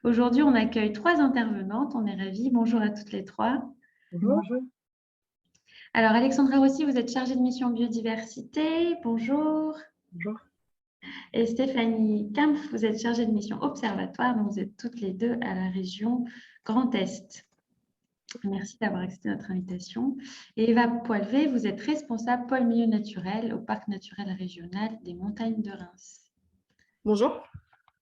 Aujourd'hui, on accueille 3 intervenantes. On est ravis. Bonjour à toutes les 3. Bonjour. Alors, Alexandra Rossi, vous êtes chargée de mission biodiversité. Bonjour. Bonjour. Et Stéphanie Kampf, vous êtes chargée de mission observatoire. Donc, vous êtes toutes les deux à la région Grand Est. Merci d'avoir accepté notre invitation. Et Eva Poilvé, vous êtes responsable pôle milieu naturel au Parc naturel régional des Montagnes de Reims. Bonjour.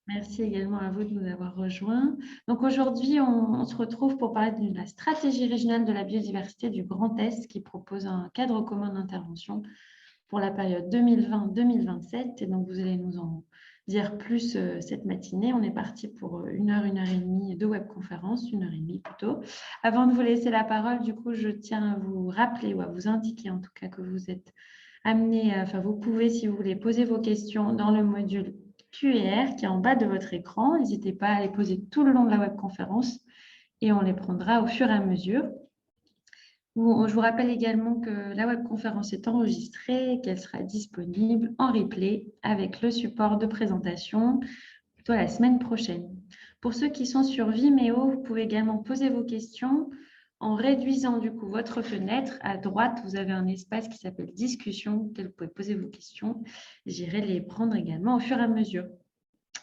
Merci également à vous de nous avoir rejoints. Donc aujourd'hui, on se retrouve pour parler de la stratégie régionale de la biodiversité du Grand Est qui propose un cadre commun d'intervention pour la période 2020-2027. Et donc, vous allez nous en dire plus cette matinée. On est parti pour 1 heure, 1 heure et demie de webconférence, 1 heure et demie plutôt. Avant de vous laisser la parole, du coup, je tiens à vous rappeler ou à vous indiquer en tout cas que vous êtes amenés, enfin, vous pouvez, si vous voulez, poser vos questions dans le module QR qui est en bas de votre écran. N'hésitez pas à les poser tout le long de la webconférence et on les prendra au fur et à mesure. Je vous rappelle également que la webconférence est enregistrée et qu'elle sera disponible en replay avec le support de présentation plutôt la semaine prochaine. Pour ceux qui sont sur Vimeo, vous pouvez également poser vos questions en réduisant du coup votre fenêtre. À droite, vous avez un espace qui s'appelle discussion, auquel vous pouvez poser vos questions. J'irai les prendre également au fur et à mesure.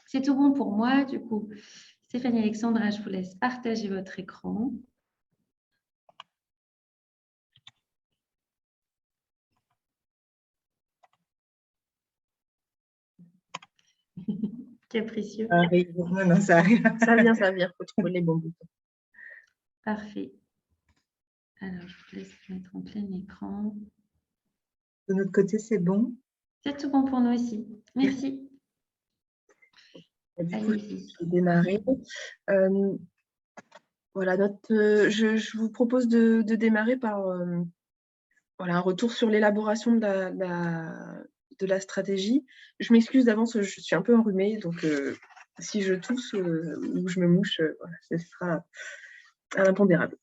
C'est tout bon pour moi. Du coup, Stéphanie Alexandra, je vous laisse partager votre écran. Capricieux. Ça arrive. Non, ça arrive. Ça vient. Il faut trouver les bons boutons. Parfait. Alors, je vous laisse mettre en plein écran. De notre côté, c'est bon. C'est tout bon pour nous aussi. Merci. Du coup, je vais démarrer. Voilà, je vous propose de démarrer par voilà, un retour sur l'élaboration de la stratégie. Je m'excuse d'avance, je suis un peu enrhumée, donc si je tousse ou je me mouche, voilà, ce sera un impondérable.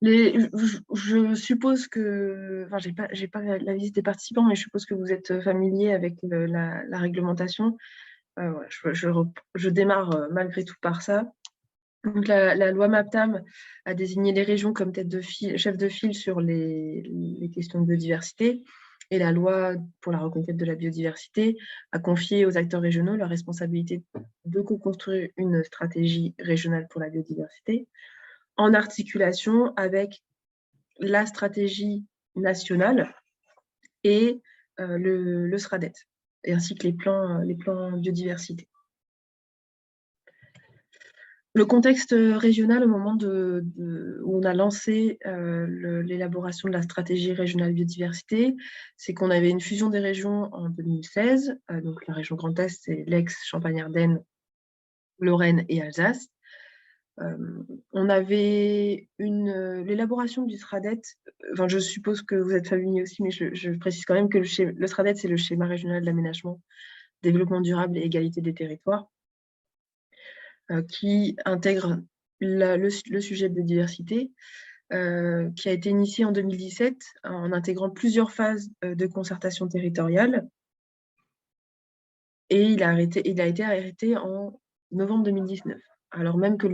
Je suppose que, enfin, j'ai pas la liste des participants, mais je suppose que vous êtes familier avec la réglementation. Voilà, je démarre malgré tout par ça. Donc, la loi MAPTAM a désigné les régions comme chef de file sur les questions de biodiversité. Et la loi pour la reconquête de la biodiversité a confié aux acteurs régionaux la responsabilité de co-construire une stratégie régionale pour la biodiversité en articulation avec la stratégie nationale et le SRADET, et ainsi que les plans biodiversité. Le contexte régional au moment où on a lancé l'élaboration de la stratégie régionale biodiversité, c'est qu'on avait une fusion des régions en 2016. Donc la région Grand Est, c'est l'ex-Champagne-Ardenne, Lorraine et Alsace. On avait l'élaboration du SRADET. Enfin, je suppose que vous êtes familier aussi, mais je précise quand même que le SRADET, c'est le schéma régional d'aménagement, développement durable et égalité des territoires, qui intègre le sujet de biodiversité, qui a été initié en 2017 en intégrant plusieurs phases de concertation territoriale. Et il a été arrêté en novembre 2019. Alors même que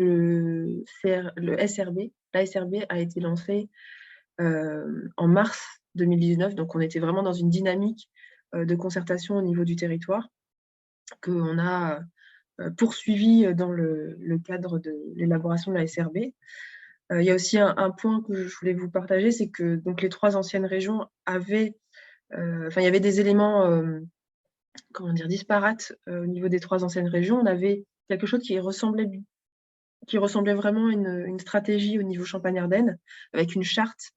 l'ASRB a été lancé en mars 2019, donc on était vraiment dans une dynamique de concertation au niveau du territoire qu'on a poursuivi dans le cadre de l'élaboration de l'ASRB. Il y a aussi un point que je voulais vous partager, c'est que donc, les 3 anciennes régions avaient, il y avait des éléments comment dire, disparates au niveau des 3 anciennes régions. On avait quelque chose qui ressemblait vraiment à une stratégie au niveau Champagne-Ardenne, avec une charte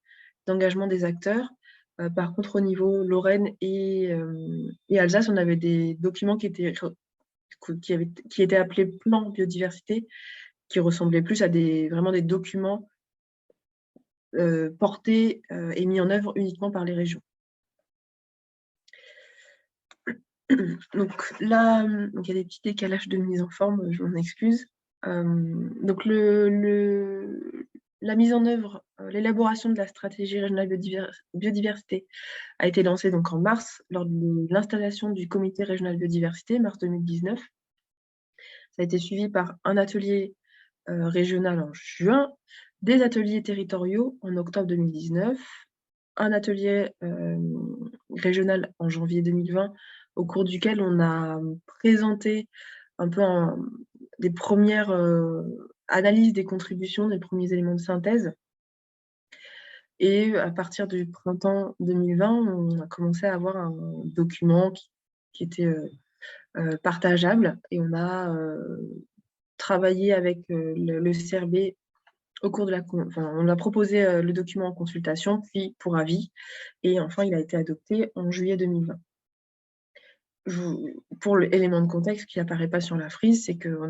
d'engagement des acteurs. Par contre, au niveau Lorraine et Alsace, on avait des documents qui étaient appelés plans biodiversité, qui ressemblaient plus à vraiment des documents portés et mis en œuvre uniquement par les régions. Donc là, il y a des petits décalages de mise en forme, je m'en excuse. Donc la mise en œuvre, l'élaboration de la stratégie régionale biodiversité a été lancée donc en mars lors de l'installation du comité régional biodiversité, mars 2019. Ça a été suivi par un atelier régional en juin, des ateliers territoriaux en octobre 2019, un atelier régional en janvier 2020, au cours duquel on a présenté un peu des premières analyses des contributions, des premiers éléments de synthèse. Et à partir du printemps 2020, on a commencé à avoir un document qui était partageable, et on a travaillé avec le CRB au cours de on a proposé le document en consultation, puis pour avis, et enfin il a été adopté en juillet 2020. Pour l'élément de contexte qui n'apparaît pas sur la frise, c'est qu'en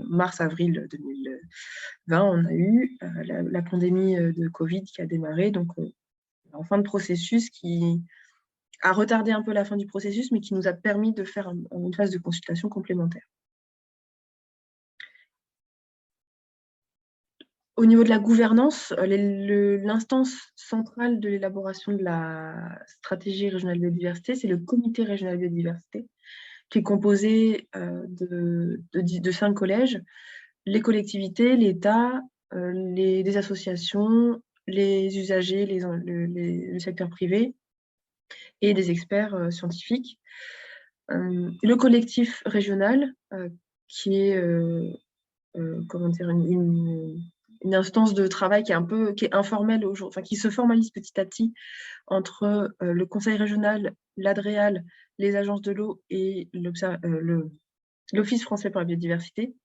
mars-avril 2020, on a eu la pandémie de Covid qui a démarré, donc en fin de processus, qui a retardé un peu la fin du processus, mais qui nous a permis de faire une phase de consultation complémentaire. Au niveau de la gouvernance, l'instance centrale de l'élaboration de la stratégie régionale biodiversité, c'est le comité régional biodiversité, qui est composé de 5 collèges, les collectivités, l'État, des associations, les usagers, le secteur privé et des experts scientifiques. Le collectif régional, qui est comment dire, une instance de travail qui est informelle aujourd'hui, enfin qui se formalise petit à petit entre le conseil régional, l'ADREAL, les agences de l'eau et l'Office français pour la biodiversité.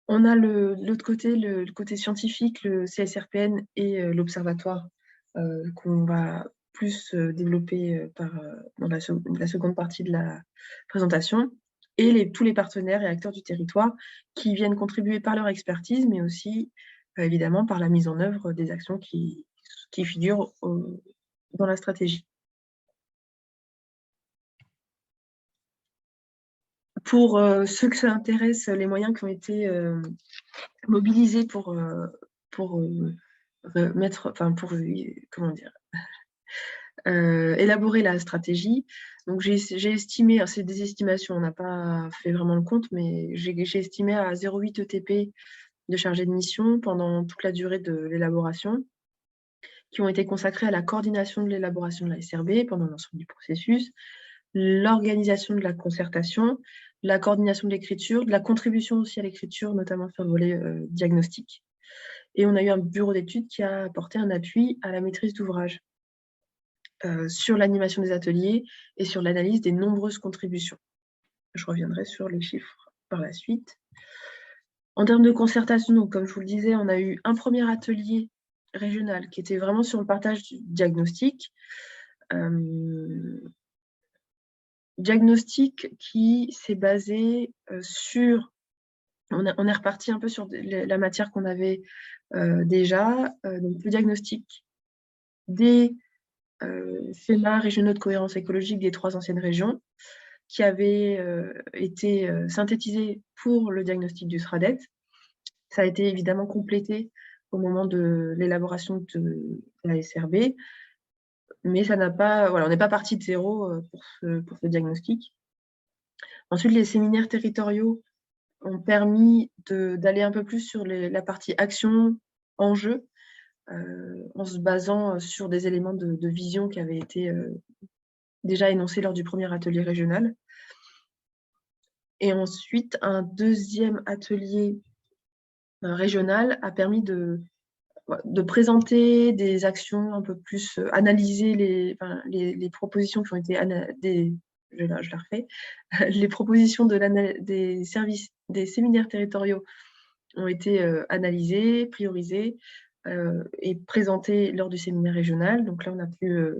On a l'autre côté, le côté scientifique, le CSRPN et l'Observatoire qu'on va plus développer dans la seconde partie de la présentation, et tous les partenaires et acteurs du territoire qui viennent contribuer par leur expertise, mais aussi évidemment par la mise en œuvre des actions qui figurent dans la stratégie. Pour ceux que ça intéresse, les moyens qui ont été mobilisés pour élaborer la stratégie. Donc j'ai estimé, c'est des estimations, on n'a pas fait vraiment le compte, mais j'ai estimé à 0,8 ETP de chargés de mission pendant toute la durée de l'élaboration, qui ont été consacrés à la coordination de l'élaboration de la SRB pendant l'ensemble du processus, l'organisation de la concertation, la coordination de l'écriture, de la contribution aussi à l'écriture, notamment sur le volet diagnostic. Et on a eu un bureau d'études qui a apporté un appui à la maîtrise d'ouvrage sur l'animation des ateliers et sur l'analyse des nombreuses contributions. Je reviendrai sur les chiffres par la suite. En termes de concertation, donc, comme je vous le disais, on a eu un premier atelier régional qui était vraiment sur le partage du diagnostic. Diagnostic qui s'est basé sur... On est reparti un peu sur la matière qu'on avait déjà. Donc, le diagnostic des schémas régionaux de cohérence écologique des 3 anciennes régions, qui avait été synthétisé pour le diagnostic du SRADET. Ça a été évidemment complété au moment de l'élaboration de la SRB, mais ça n'a pas, voilà, on n'est pas parti de zéro pour ce diagnostic. Ensuite, les séminaires territoriaux ont permis d'aller un peu plus sur la partie action, enjeu, en se basant sur des éléments de vision qui avaient été déjà énoncés lors du premier atelier régional. Et ensuite, un deuxième atelier régional a permis de présenter des actions un peu plus, analyser les propositions qui ont été, je la refais, les propositions des services, des séminaires territoriaux ont été analysées, priorisées et présentées lors du séminaire régional. Donc là, on a pu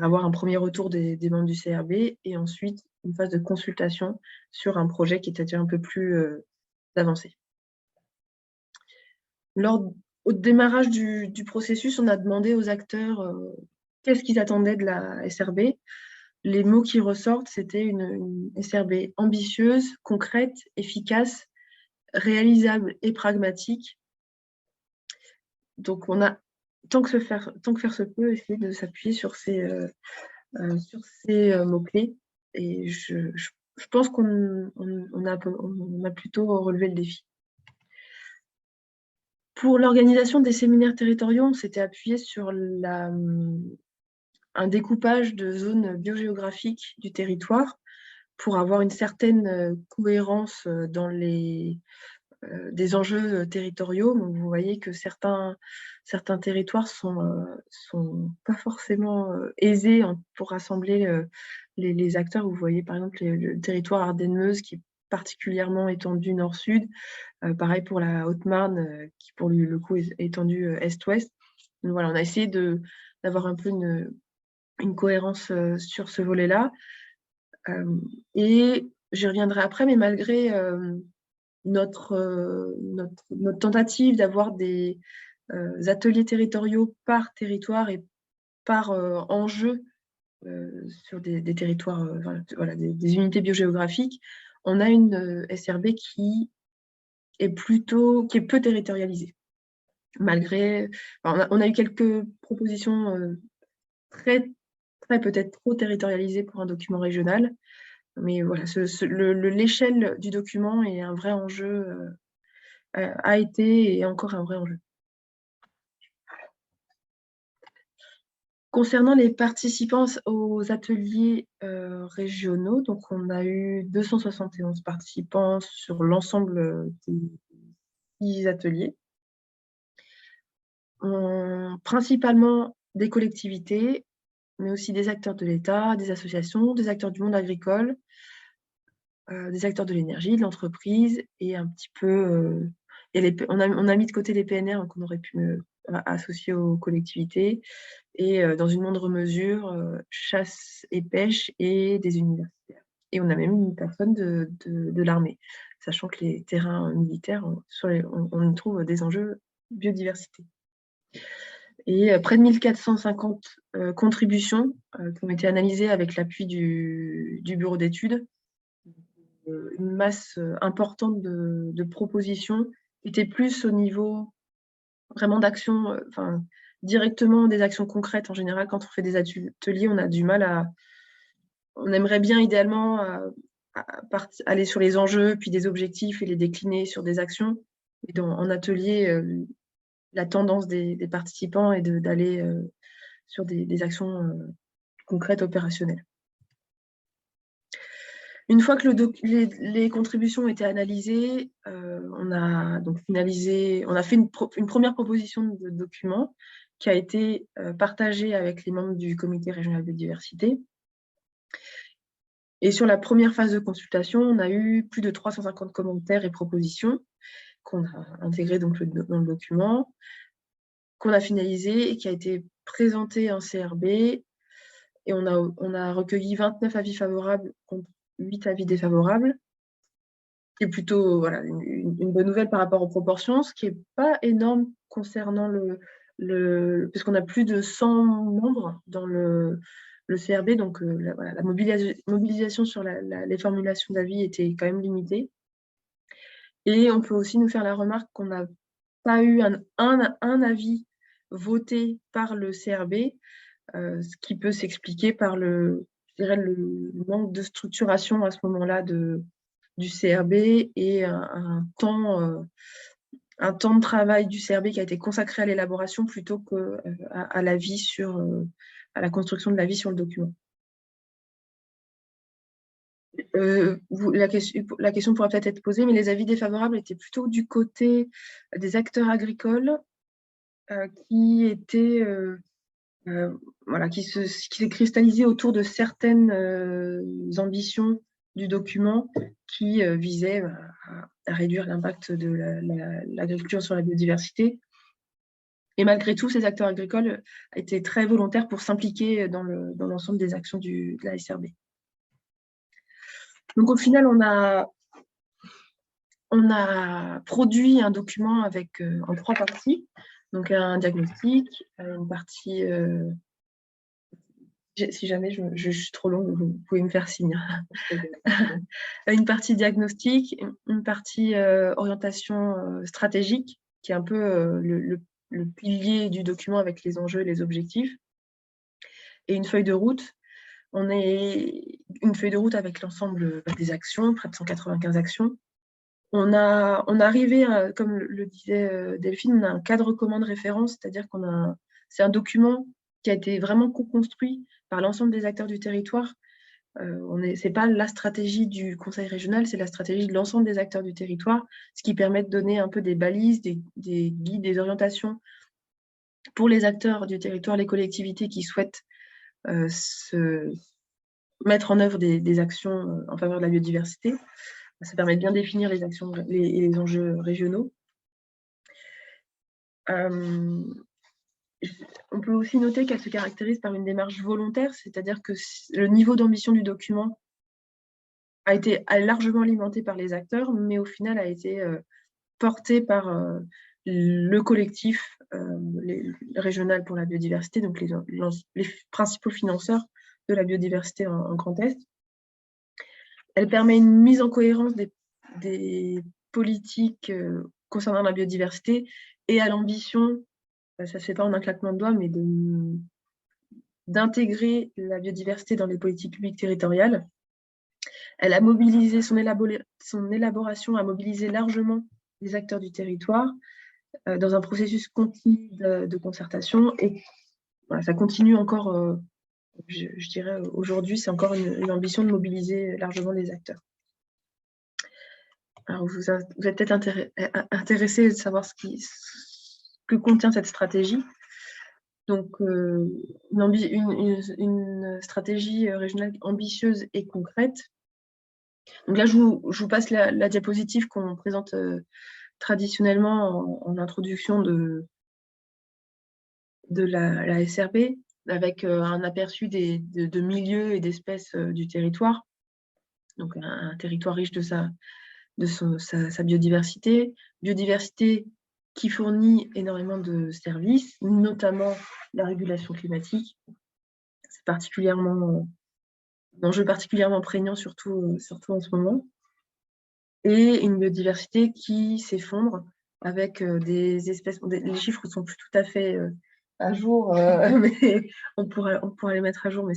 avoir un premier retour des membres du CRB et ensuite une phase de consultation sur un projet qui était déjà un peu plus avancé. Au démarrage du processus, on a demandé aux acteurs qu'est-ce qu'ils attendaient de la SRB. Les mots qui ressortent, c'était une SRB ambitieuse, concrète, efficace, réalisable et pragmatique. Donc, on a, tant que faire se peut, essayé de s'appuyer sur ces mots-clés. Et je je pense qu'on a plutôt relevé le défi. Pour l'organisation des séminaires territoriaux, on s'était appuyé sur un découpage de zones biogéographiques du territoire pour avoir une certaine cohérence dans des enjeux territoriaux. Donc, vous voyez que certains territoires sont pas forcément aisés pour rassembler les acteurs. Vous voyez par exemple le territoire Ardennes-Meuse qui est particulièrement étendu nord-sud. Pareil pour la Haute-Marne qui pour le coup est étendue est-ouest. Donc voilà, on a essayé d'avoir un peu une cohérence sur ce volet-là. Et j'y reviendrai après, mais malgré notre tentative d'avoir des ateliers territoriaux par territoire et par enjeu sur des territoires, voilà, des unités biogéographiques, on a une SRB qui est peu territorialisée. Malgré, on a eu quelques propositions très peut-être trop territorialisées pour un document régional, mais voilà, l'échelle du document est un vrai enjeu, a été et est encore un vrai enjeu. Concernant les participants aux ateliers régionaux, donc on a eu 271 participants sur l'ensemble des 6 ateliers. Principalement des collectivités, mais aussi des acteurs de l'État, des associations, des acteurs du monde agricole, des acteurs de l'énergie, de l'entreprise, et un petit peu... on a mis de côté les PNR qu'on aurait pu associer aux collectivités, et dans une moindre mesure, chasse et pêche et des universitaires. Et on a même une personne de l'armée, sachant que les terrains militaires, on y trouve des enjeux biodiversité. Et près de 1450 contributions qui ont été analysées avec l'appui du bureau d'études. Une masse importante de propositions qui étaient plus au niveau vraiment d'action, directement des actions concrètes. En général, quand on fait des ateliers, on a du mal on aimerait bien idéalement aller sur les enjeux, puis des objectifs et les décliner sur des actions. Et en atelier, la tendance des participants est d'aller sur des actions concrètes, opérationnelles. Une fois que les contributions ont été analysées, on a donc finalisé, on a fait une première proposition de document qui a été partagée avec les membres du comité régional biodiversité. Et sur la première phase de consultation, on a eu plus de 350 commentaires et propositions qu'on a intégrées donc dans le document, qu'on a finalisé et qui a été présenté en CRB. Et on a recueilli 29 avis favorables contre 8 avis défavorables. C'est plutôt voilà, une bonne nouvelle par rapport aux proportions, ce qui n'est pas énorme concernant puisqu'on a plus de 100 membres dans le CRB, donc la mobilisation sur les formulations d'avis était quand même limitée. Et on peut aussi nous faire la remarque qu'on n'a pas eu un avis voté par le CRB, ce qui peut s'expliquer par le manque de structuration à ce moment-là du CRB et un temps de travail du CRB qui a été consacré à l'élaboration plutôt qu'à l'avis à la construction de l'avis sur le document. La question pourra peut-être être posée, mais les avis défavorables étaient plutôt du côté des acteurs agricoles qui étaient qui s'est cristallisé autour de certaines ambitions du document qui visaient à réduire l'impact de l'agriculture sur la biodiversité. Et malgré tout, ces acteurs agricoles étaient très volontaires pour s'impliquer dans l'ensemble des actions de la SRB. Donc au final, on a produit un document en 3 parties. Donc un diagnostic, une partie... si jamais je suis trop longue, vous pouvez me faire signe. Une partie diagnostic, une partie orientation stratégique, qui est un peu le pilier du document avec les enjeux et les objectifs, et une feuille de route. On est une feuille de route avec l'ensemble des actions, près de 195 actions. On est arrivé, comme le disait Delphine, on a un cadre commun de référence, c'est-à-dire c'est un document qui a été vraiment co-construit par l'ensemble des acteurs du territoire. Ce n'est pas la stratégie du conseil régional, c'est la stratégie de l'ensemble des acteurs du territoire, ce qui permet de donner un peu des balises, des guides, des orientations pour les acteurs du territoire, les collectivités qui souhaitent se mettre en œuvre des actions en faveur de la biodiversité. Ça permet de bien définir les actions et les enjeux régionaux. On peut aussi noter qu'elle se caractérise par une démarche volontaire, c'est-à-dire que le niveau d'ambition du document a été largement alimenté par les acteurs, mais au final a été porté par le collectif régional pour la biodiversité, donc les principaux financeurs de la biodiversité en Grand Est. Elle permet une mise en cohérence des politiques concernant la biodiversité et à l'ambition, ça ne se fait pas en un claquement de doigts, mais d'intégrer la biodiversité dans les politiques publiques territoriales. Elle a mobilisé son élaboration, a mobilisé largement les acteurs du territoire dans un processus continu de concertation. Et voilà, ça continue encore, je dirais aujourd'hui, c'est encore une ambition de mobiliser largement les acteurs. Alors, vous êtes peut-être intéressé de savoir ce que contient cette stratégie. Donc, une stratégie régionale ambitieuse et concrète. Donc là, je vous passe la diapositive qu'on présente traditionnellement en introduction de la SRB, avec un aperçu de milieux et d'espèces du territoire. Donc, un territoire riche de sa biodiversité. Biodiversité qui fournit énormément de services, notamment la régulation climatique. C'est un enjeu particulièrement prégnant, surtout en ce moment. Et une biodiversité qui s'effondre avec des espèces. Les chiffres ne sont plus tout à fait à jour, mais on pourra les mettre à jour, mais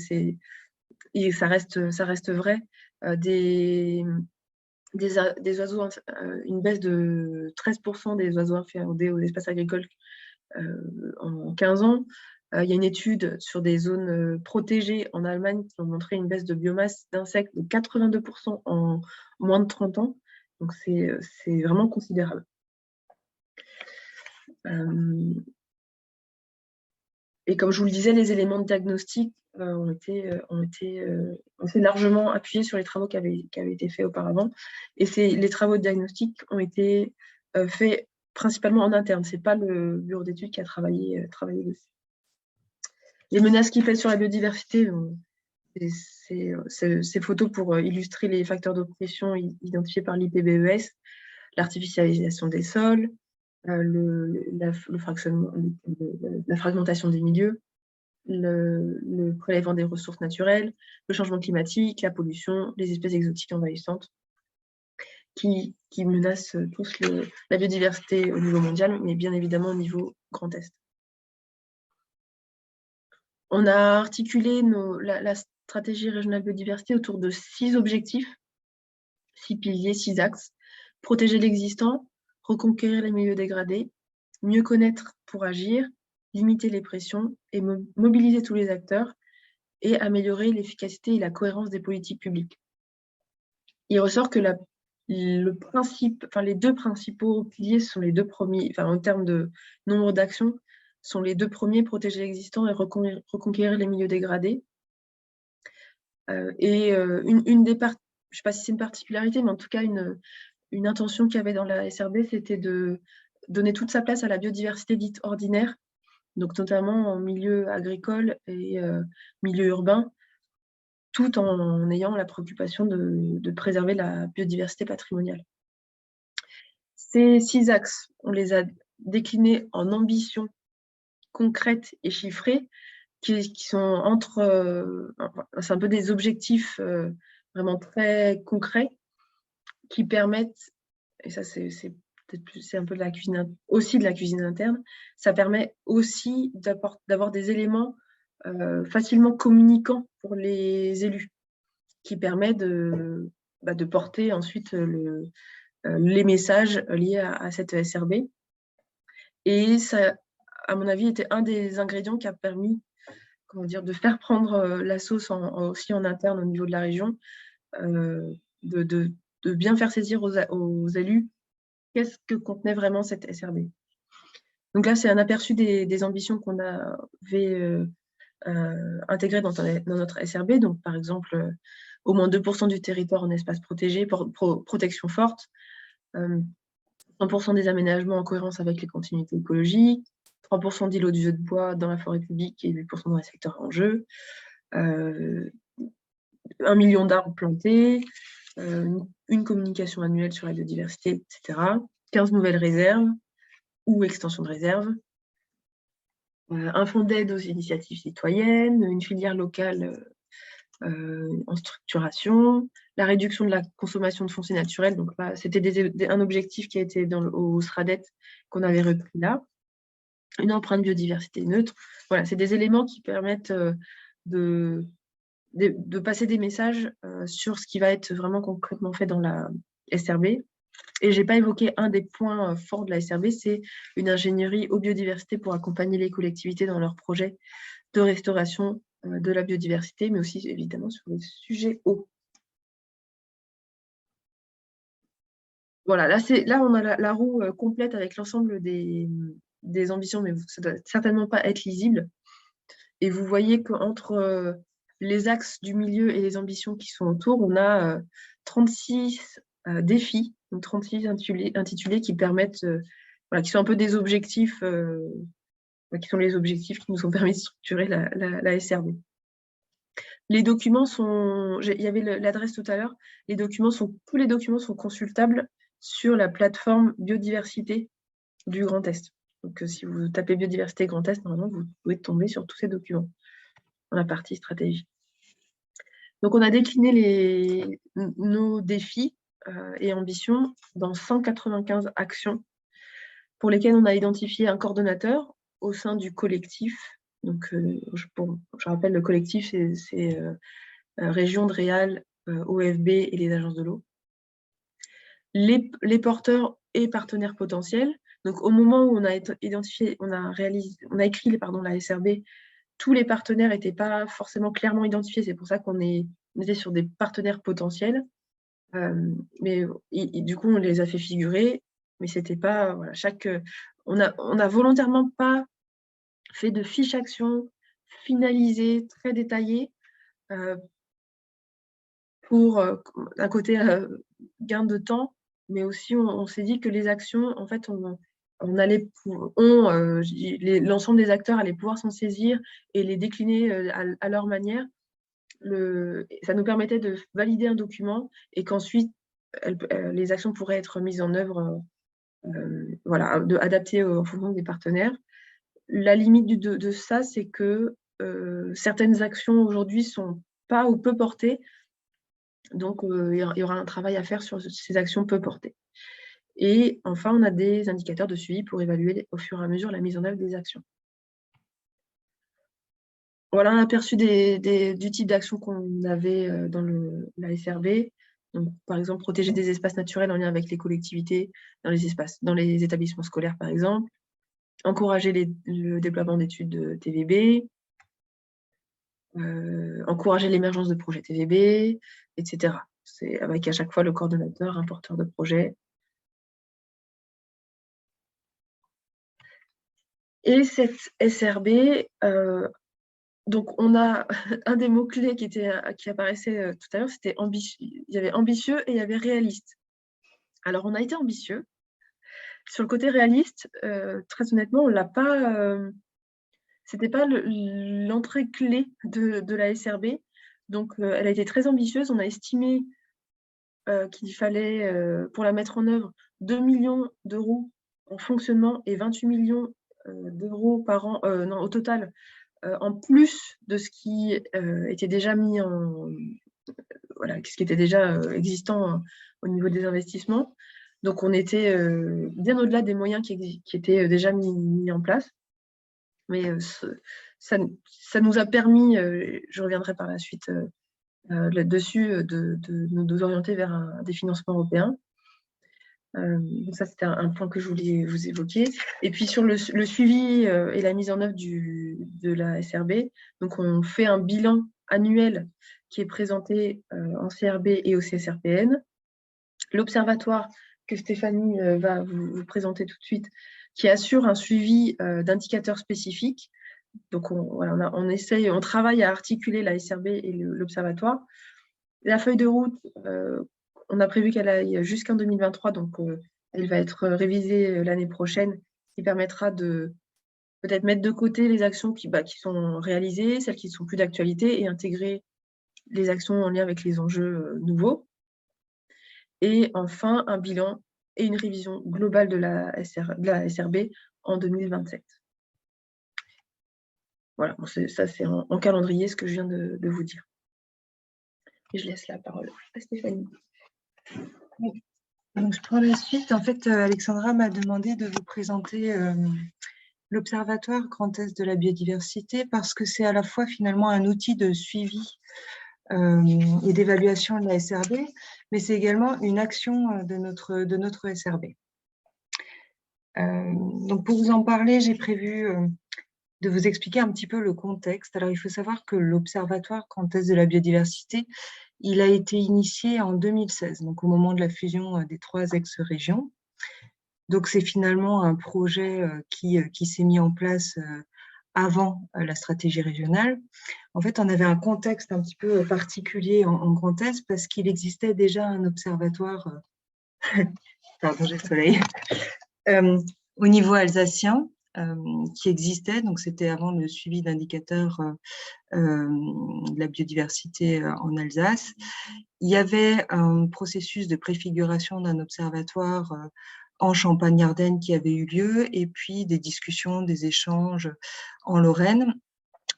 ça reste vrai. Des oiseaux, une baisse de 13% des oiseaux inféodés aux espaces agricoles en 15 ans. Il y a une étude sur des zones protégées en Allemagne qui ont montré une baisse de biomasse d'insectes de 82% en moins de 30 ans. Donc, c'est vraiment considérable. Et comme je vous le disais, les éléments de diagnostic ont été largement appuyés sur les travaux qui avaient été faits auparavant. Et les travaux de diagnostic ont été faits principalement en interne. Ce n'est pas le bureau d'études qui a travaillé dessus. Les menaces qui pèsent sur la biodiversité, ces photos pour illustrer les facteurs d'oppression identifiés par l'IPBES, l'artificialisation des sols, la fragmentation des milieux, le prélèvement des ressources naturelles, le changement climatique, la pollution, les espèces exotiques envahissantes qui menacent tous la biodiversité au niveau mondial, mais bien évidemment au niveau Grand Est. On a articulé la stratégie régionale biodiversité autour de 6 objectifs, 6 piliers, 6 axes. Protéger l'existant, reconquérir les milieux dégradés, mieux connaître pour agir, limiter les pressions et mobiliser tous les acteurs et améliorer l'efficacité et la cohérence des politiques publiques. Il ressort que les deux principaux piliers sont les deux premiers, en termes de nombre d'actions, sont les deux premiers, protéger l'existant et reconquérir les milieux dégradés. Une des parties, je ne sais pas si c'est une particularité, mais en tout cas, une intention qu'il y avait dans la SRB, c'était de donner toute sa place à la biodiversité dite ordinaire, donc notamment en milieu agricole et milieu urbain, tout en ayant la préoccupation de préserver la biodiversité patrimoniale. Ces 6 axes, on les a déclinés en ambitions concrètes et chiffrées, qui sont c'est un peu des objectifs vraiment très concrets qui permettent, et ça c'est un peu de la cuisine, aussi de la cuisine interne, ça permet aussi d'avoir des éléments facilement communicant pour les élus, qui permet de porter ensuite les messages liés à cette ESRB. Et ça, à mon avis, était un des ingrédients qui a permis, comment dire, de faire prendre la sauce aussi en interne au niveau de la région, de bien faire saisir aux élus qu'est-ce que contenait vraiment cette SRB. Donc là, c'est un aperçu des ambitions qu'on avait intégrées dans notre SRB. Donc, par exemple, au moins 2% du territoire en espace protégé, protection forte, 100% des aménagements en cohérence avec les continuités écologiques, 3% d'îlots de bois dans la forêt publique et 8% dans les secteurs en jeu, 1 million d'arbres plantés, une communication annuelle sur la biodiversité, etc. 15 nouvelles réserves ou extensions de réserves, un fonds d'aide aux initiatives citoyennes, une filière locale en structuration, la réduction de la consommation de foncier naturel. Donc là, c'était un objectif qui a été au SRADET qu'on avait repris là. Une empreinte biodiversité neutre. Voilà, c'est des éléments qui permettent de passer des messages sur ce qui va être vraiment concrètement fait dans la SRB. Et je n'ai pas évoqué un des points forts de la SRB, c'est une ingénierie aux biodiversités pour accompagner les collectivités dans leurs projets de restauration de la biodiversité, mais aussi évidemment sur les sujets eau. Voilà, là on a la roue complète avec l'ensemble des ambitions, mais ça ne doit certainement pas être lisible. Et vous voyez qu'entre les axes du milieu et les ambitions qui sont autour, on a 36 défis, donc 36 intitulés qui permettent, voilà, qui sont un peu des objectifs, qui sont les objectifs qui nous ont permis de structurer la SRB. Les documents sont, il y avait l'adresse tout à l'heure, tous les documents sont consultables sur la plateforme biodiversité du Grand Est. Donc si vous tapez biodiversité Grand Est, normalement vous pouvez tomber sur tous ces documents dans la partie stratégie. Donc on a décliné nos défis et ambitions dans 195 actions pour lesquelles on a identifié un coordonnateur au sein du collectif. Donc, je rappelle, le collectif, c'est Région de Réal, OFB et les agences de l'eau. Les porteurs et partenaires potentiels. Donc, au moment où on a identifié, on a écrit la SRB, tous les partenaires n'étaient pas forcément clairement identifiés. C'est pour ça qu'on était sur des partenaires potentiels. Mais du coup, on les a fait figurer. Mais c'était pas, voilà, on a volontairement pas fait de fiche action finalisée, très détaillée, pour d'un côté gain de temps, mais aussi on s'est dit que les actions, en fait, l'ensemble des acteurs allaient pouvoir s'en saisir et les décliner à leur manière. Ça nous permettait de valider un document et qu'ensuite les actions pourraient être mises en œuvre, voilà, adaptées en fonction des partenaires. La limite de ça, c'est que certaines actions aujourd'hui ne sont pas ou peu portées. Donc, il y aura un travail à faire sur ces actions peu portées. Et enfin, on a des indicateurs de suivi pour évaluer au fur et à mesure la mise en œuvre des actions. Voilà un aperçu du type d'action qu'on avait dans la SRB. Donc, par exemple, protéger des espaces naturels en lien avec les collectivités dans les établissements scolaires, par exemple. Encourager le déploiement d'études de TVB. Encourager l'émergence de projets TVB, etc. C'est avec à chaque fois le coordonnateur, un porteur de projet. Et cette SRB, donc on a un des mots-clés qui apparaissait tout à l'heure, c'était ambitieux. Il y avait ambitieux et il y avait réaliste. Alors on a été ambitieux. Sur le côté réaliste, très honnêtement, on l'a pas. C'était pas l'entrée clé de la SRB. Donc elle a été très ambitieuse. On a estimé qu'il fallait, pour la mettre en œuvre, 2 millions d'euros en fonctionnement et 28 millions d'euros par an, non, au total, en plus de ce qui était déjà mis voilà, ce qui était déjà existant au niveau des investissements. Donc, on était bien au-delà des moyens qui étaient déjà mis en place. Mais ça nous a permis, je reviendrai par la suite là-dessus, de nous orienter vers des financements européens. Donc ça, c'était un point que je voulais vous évoquer. Et puis sur le suivi et la mise en œuvre de la SRB, donc on fait un bilan annuel qui est présenté en CRB et au CSRPN. L'observatoire que Stéphanie va vous présenter tout de suite, qui assure un suivi d'indicateurs spécifiques. Donc on travaille à articuler la SRB et l'observatoire. La feuille de route, on a prévu qu'elle aille jusqu'en 2023, donc elle va être révisée l'année prochaine, ce qui permettra de peut-être mettre de côté les actions qui sont réalisées, celles qui ne sont plus d'actualité, et intégrer les actions en lien avec les enjeux nouveaux. Et enfin, un bilan et une révision globale de la SRB en 2027. Voilà, ça c'est en calendrier ce que je viens de vous dire. Et je laisse la parole à Stéphanie. Oui. Donc, je prends la suite. En fait, Alexandra m'a demandé de vous présenter l'Observatoire Grand Est de la biodiversité parce que c'est à la fois finalement un outil de suivi et d'évaluation de la SRB, mais c'est également une action de notre SRB. Donc, pour vous en parler, j'ai prévu de vous expliquer un petit peu le contexte. Alors, il faut savoir que l'Observatoire Grand Est de la biodiversité, il a été initié en 2016, donc au moment de la fusion des 3 ex-régions. Donc, c'est finalement un projet qui s'est mis en place avant la stratégie régionale. En fait, on avait un contexte un petit peu particulier en Grand Est parce qu'il existait déjà un observatoire, pardon, j'ai le soleil, au niveau alsacien qui existait. Donc, c'était avant le suivi d'indicateurs de la biodiversité en Alsace. Il y avait un processus de préfiguration d'un observatoire en Champagne-Ardenne qui avait eu lieu, et puis des discussions, des échanges en Lorraine.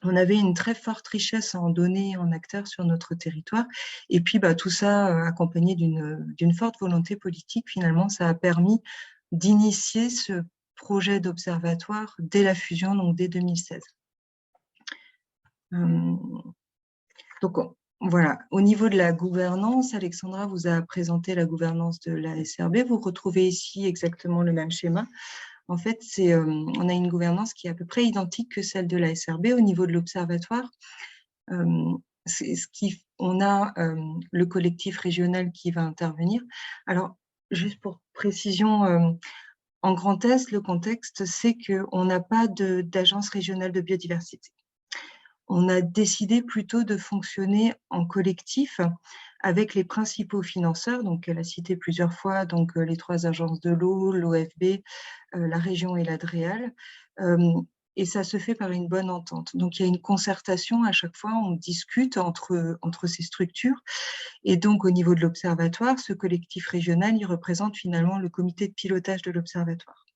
On avait une très forte richesse en données et en acteurs sur notre territoire. Et puis, tout ça accompagné d'une forte volonté politique, finalement, ça a permis d'initier ce projet d'observatoire dès la fusion, donc dès 2016. Donc, voilà. Au niveau de la gouvernance, Alexandra vous a présenté la gouvernance de la SRB. Vous retrouvez ici exactement le même schéma. En fait, on a une gouvernance qui est à peu près identique que celle de la SRB. Au niveau de l'observatoire, on a le collectif régional qui va intervenir. Alors, juste pour précision, en Grand Est, le contexte, c'est qu'on n'a pas d'agence régionale de biodiversité. On a décidé plutôt de fonctionner en collectif avec les principaux financeurs, donc elle a cité plusieurs fois donc, les 3 agences de l'eau, l'OFB, la région et l'Adréal, et ça se fait par une bonne entente. Donc il y a une concertation à chaque fois, on discute entre ces structures, et donc au niveau de l'observatoire, ce collectif régional, il représente finalement le comité de pilotage de l'observatoire.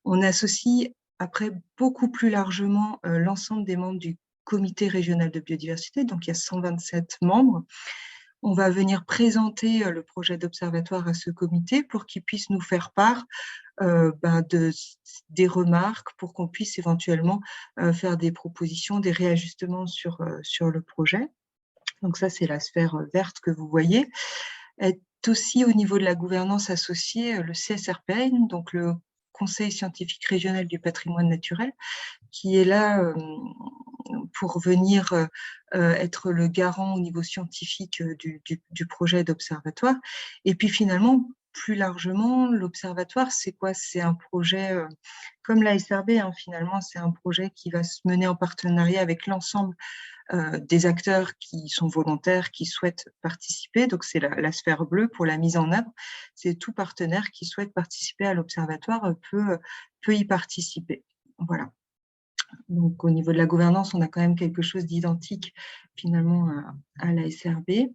On associe après beaucoup plus largement l'ensemble des membres du comité régional de biodiversité, donc il y a 127 membres. On va venir présenter le projet d'observatoire à ce comité pour qu'il puisse nous faire part des remarques, pour qu'on puisse éventuellement faire des propositions, des réajustements sur le projet. Donc ça, c'est la sphère verte que vous voyez. Est aussi au niveau de la gouvernance associée le CSRPN, donc le Conseil scientifique régional du patrimoine naturel, qui est là pour venir être le garant au niveau scientifique du projet d'observatoire. Et puis finalement, plus largement, l'observatoire, c'est quoi? C'est un projet, comme la SRB, hein, finalement, c'est un projet qui va se mener en partenariat avec l'ensemble des acteurs qui sont volontaires, qui souhaitent participer. Donc, c'est la sphère bleue pour la mise en œuvre. C'est tout partenaire qui souhaite participer à l'observatoire peut y participer. Voilà. Donc, au niveau de la gouvernance, on a quand même quelque chose d'identique finalement à la SRB.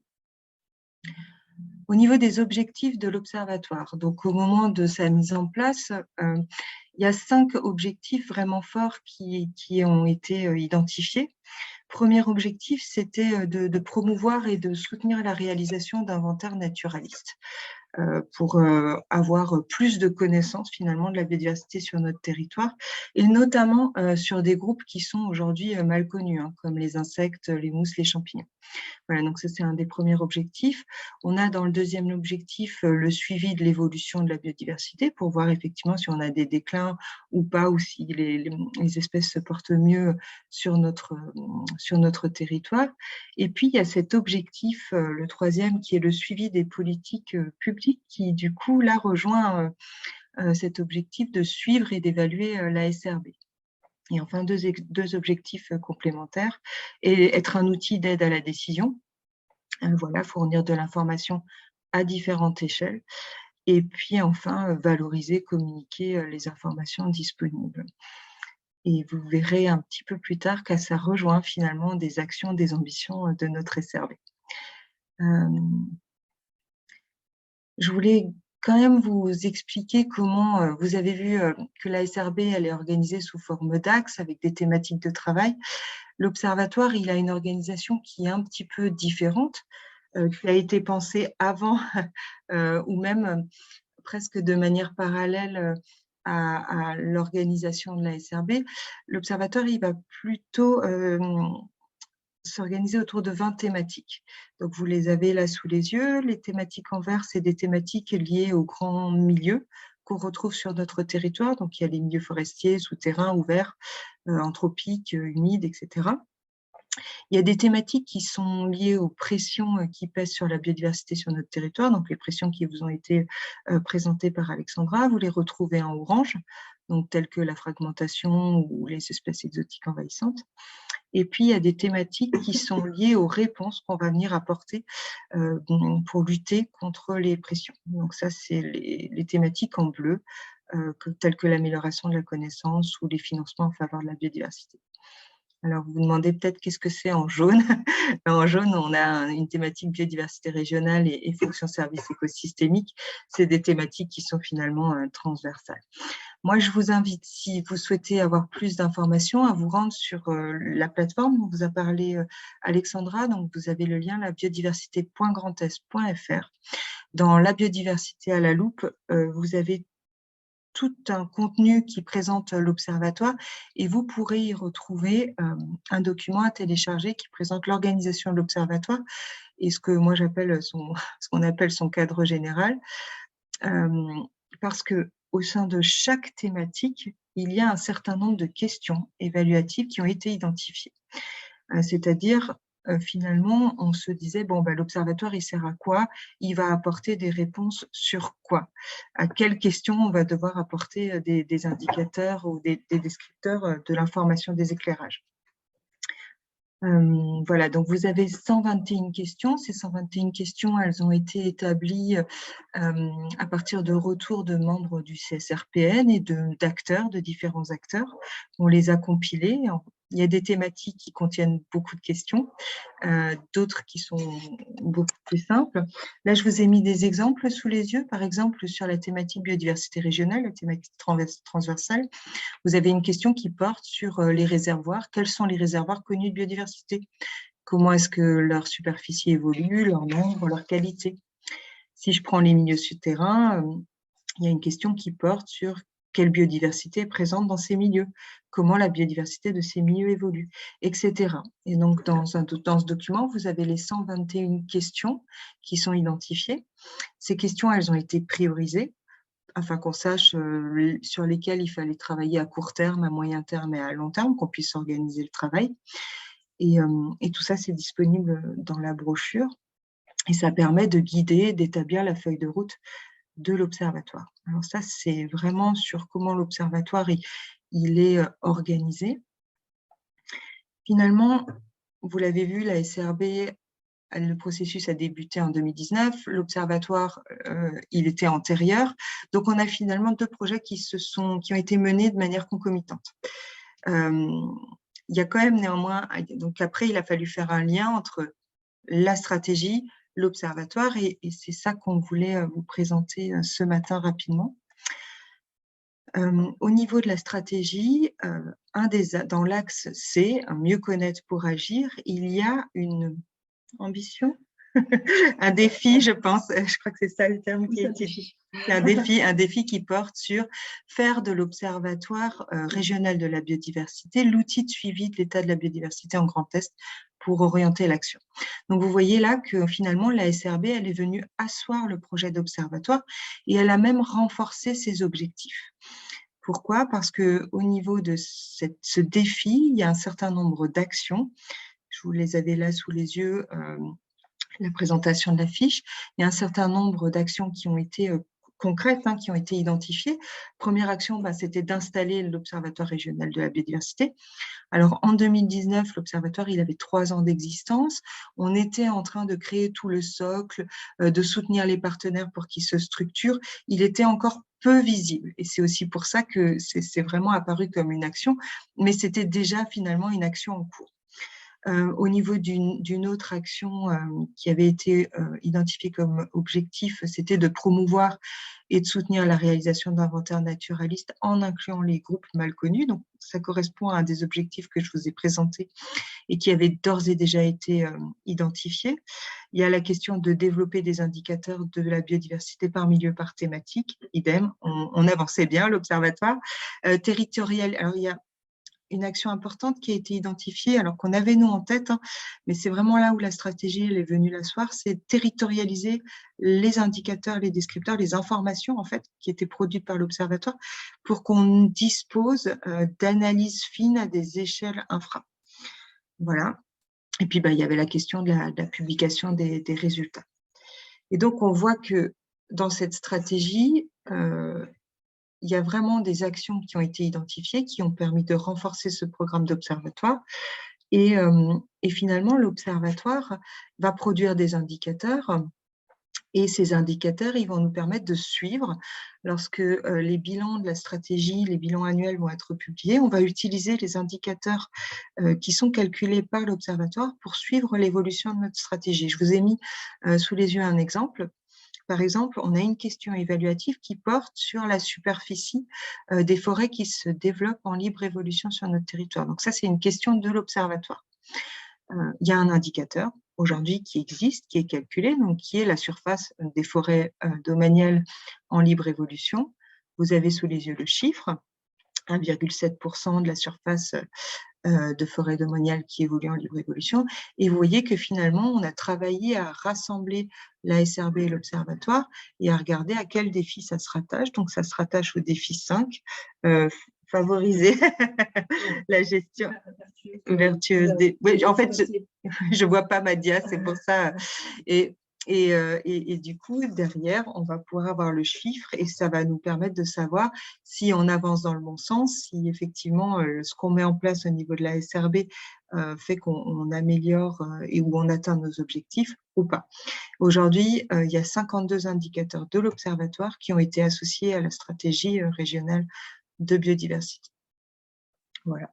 Au niveau des objectifs de l'observatoire, donc au moment de sa mise en place, il y a 5 objectifs vraiment forts qui ont été identifiés. Premier objectif, c'était de promouvoir et de soutenir la réalisation d'inventaires naturalistes. pour avoir plus de connaissances finalement de la biodiversité sur notre territoire, et notamment sur des groupes qui sont aujourd'hui mal connus, hein, comme les insectes, les mousses, les champignons. Voilà, donc ça c'est un des premiers objectifs. On a dans le deuxième objectif le suivi de l'évolution de la biodiversité pour voir effectivement si on a des déclins ou pas, ou si les espèces se portent mieux sur notre territoire. Et puis il y a cet objectif, le troisième, qui est le suivi des politiques publiques, qui du coup là rejoint cet objectif de suivre et d'évaluer la SRB. Et enfin, deux objectifs complémentaires, et être un outil d'aide à la décision, voilà, fournir de l'information à différentes échelles, et puis enfin, valoriser, communiquer les informations disponibles. Et vous verrez un petit peu plus tard que ça rejoint finalement des actions, des ambitions de notre SRB. Je voulais quand même vous expliquer comment, vous avez vu que la SRB, elle est organisée sous forme d'axes avec des thématiques de travail. L'Observatoire, il a une organisation qui est un petit peu différente, qui a été pensée avant ou même presque de manière parallèle à l'organisation de la SRB. L'Observatoire, il va plutôt s'organiser autour de 20 thématiques. Donc, vous les avez là sous les yeux. Les thématiques en vert, c'est des thématiques liées aux grands milieux qu'on retrouve sur notre territoire. Donc, il y a les milieux forestiers, souterrains, ouverts, anthropiques, humides, etc. Il y a des thématiques qui sont liées aux pressions qui pèsent sur la biodiversité sur notre territoire. Donc, les pressions qui vous ont été présentées par Alexandra, vous les retrouvez en orange, donc telles que la fragmentation ou les espèces exotiques envahissantes. Et puis, il y a des thématiques qui sont liées aux réponses qu'on va venir apporter pour lutter contre les pressions. Donc ça, c'est les thématiques en bleu, telles que l'amélioration de la connaissance ou les financements en faveur de la biodiversité. Alors, vous vous demandez peut-être qu'est-ce que c'est en jaune. En jaune, on a une thématique biodiversité régionale et fonction service écosystémique. C'est des thématiques qui sont finalement transversales. Moi, je vous invite, si vous souhaitez avoir plus d'informations, à vous rendre sur la plateforme dont vous a parlé Alexandra. Donc, vous avez le lien labiodiversité.grandest.fr. Dans la biodiversité à la loupe, vous avez tout un contenu qui présente l'Observatoire, et vous pourrez y retrouver un document à télécharger qui présente l'organisation de l'Observatoire et ce que moi j'appelle ce qu'on appelle son cadre général, parce que au sein de chaque thématique, il y a un certain nombre de questions évaluatives qui ont été identifiées. C'est-à-dire, finalement, on se disait, bon, l'Observatoire, il sert à quoi? Il va apporter des réponses sur quoi? À quelles questions on va devoir apporter des indicateurs ou des descripteurs de l'information des éclairages? Voilà, donc vous avez 121 questions. Ces 121 questions, elles ont été établies à partir de retours de membres du CSRPN et d'acteurs, de différents acteurs. On les a compilées. Il y a des thématiques qui contiennent beaucoup de questions, d'autres qui sont beaucoup plus simples. Là, je vous ai mis des exemples sous les yeux. Par exemple, sur la thématique biodiversité régionale, la thématique transversale, vous avez une question qui porte sur les réservoirs. Quels sont les réservoirs connus de biodiversité? Comment est-ce que leur superficie évolue, leur nombre, leur qualité? Si je prends les milieux souterrains, il y a une question qui porte sur quelle biodiversité est présente dans ces milieux, comment la biodiversité de ces milieux évolue, etc. Et donc, dans ce document, vous avez les 121 questions qui sont identifiées. Ces questions, elles ont été priorisées afin qu'on sache sur lesquelles il fallait travailler à court terme, à moyen terme et à long terme, qu'on puisse organiser le travail. Et tout ça, c'est disponible dans la brochure. Et ça permet de guider, d'établir la feuille de route de l'Observatoire. Alors ça, c'est vraiment sur comment l'Observatoire il est organisé. Finalement, vous l'avez vu, la SRB, le processus a débuté en 2019. L'Observatoire, il était antérieur. Donc, on a finalement deux projets qui ont été menés de manière concomitante. Il y a quand même néanmoins, donc après, il a fallu faire un lien entre la stratégie, l'Observatoire, et c'est ça qu'on voulait vous présenter ce matin rapidement. Au niveau de la stratégie, dans l'axe C, mieux connaître pour agir, il y a une ambition un défi, je pense, je crois que c'est ça le terme qui est utilisé. C'est un défi qui porte sur faire de l'Observatoire régional de la biodiversité l'outil de suivi de l'état de la biodiversité en Grand Est pour orienter l'action. Donc, vous voyez là que finalement, la SRB, elle est venue asseoir le projet d'observatoire et elle a même renforcé ses objectifs. Pourquoi? Parce qu'au niveau de ce défi, il y a un certain nombre d'actions. Je vous les avais là sous les yeux, la présentation de la fiche. Il y a un certain nombre d'actions qui ont été concrètes, qui ont été identifiées. Première action, c'était d'installer l'Observatoire régional de la biodiversité. Alors, en 2019, l'Observatoire, il avait 3 ans d'existence. On était en train de créer tout le socle, de soutenir les partenaires pour qu'ils se structurent. Il était encore peu visible. Et c'est aussi pour ça que c'est vraiment apparu comme une action, mais c'était déjà finalement une action en cours. Au niveau d'une autre action qui avait été identifiée comme objectif, c'était de promouvoir et de soutenir la réalisation d'inventaires naturalistes en incluant les groupes mal connus. Donc, ça correspond à un des objectifs que je vous ai présentés et qui avait d'ores et déjà été identifié. Il y a la question de développer des indicateurs de la biodiversité par milieu, par thématique. Idem, on avançait bien, l'observatoire. Territorial, alors il y a une action importante qui a été identifiée, alors qu'on avait nous en tête, mais c'est vraiment là où la stratégie elle est venue l'asseoir, c'est territorialiser les indicateurs, les descripteurs, les informations en fait qui étaient produites par l'Observatoire pour qu'on dispose d'analyses fines à des échelles infra. Voilà. Et puis, il y avait la question de la publication des résultats. Et donc, on voit que dans cette stratégie, il y a vraiment des actions qui ont été identifiées, qui ont permis de renforcer ce programme d'observatoire. Et finalement, l'observatoire va produire des indicateurs. Et ces indicateurs, ils vont nous permettre de suivre. Lorsque les bilans de la stratégie, les bilans annuels vont être publiés, on va utiliser les indicateurs qui sont calculés par l'observatoire pour suivre l'évolution de notre stratégie. Je vous ai mis sous les yeux un exemple. Par exemple, on a une question évaluative qui porte sur la superficie des forêts qui se développent en libre évolution sur notre territoire. Donc ça, c'est une question de l'observatoire. Il y a un indicateur aujourd'hui qui existe, qui est calculé, donc qui est la surface des forêts domaniales en libre évolution. Vous avez sous les yeux le chiffre, 1,7% de la surface de forêt domaniale qui évolue en libre évolution. Et vous voyez que finalement, on a travaillé à rassembler la SRB et l'Observatoire et à regarder à quel défi ça se rattache. Donc, ça se rattache au défi 5, favoriser la gestion vertueuse des… Oui, en fait, je ne vois pas Madia, c'est pour ça. Et du coup, derrière, on va pouvoir avoir le chiffre et ça va nous permettre de savoir si on avance dans le bon sens, si effectivement ce qu'on met en place au niveau de la SRB fait qu'on améliore et où on atteint nos objectifs ou pas. Aujourd'hui, il y a 52 indicateurs de l'Observatoire qui ont été associés à la stratégie régionale de biodiversité. Voilà.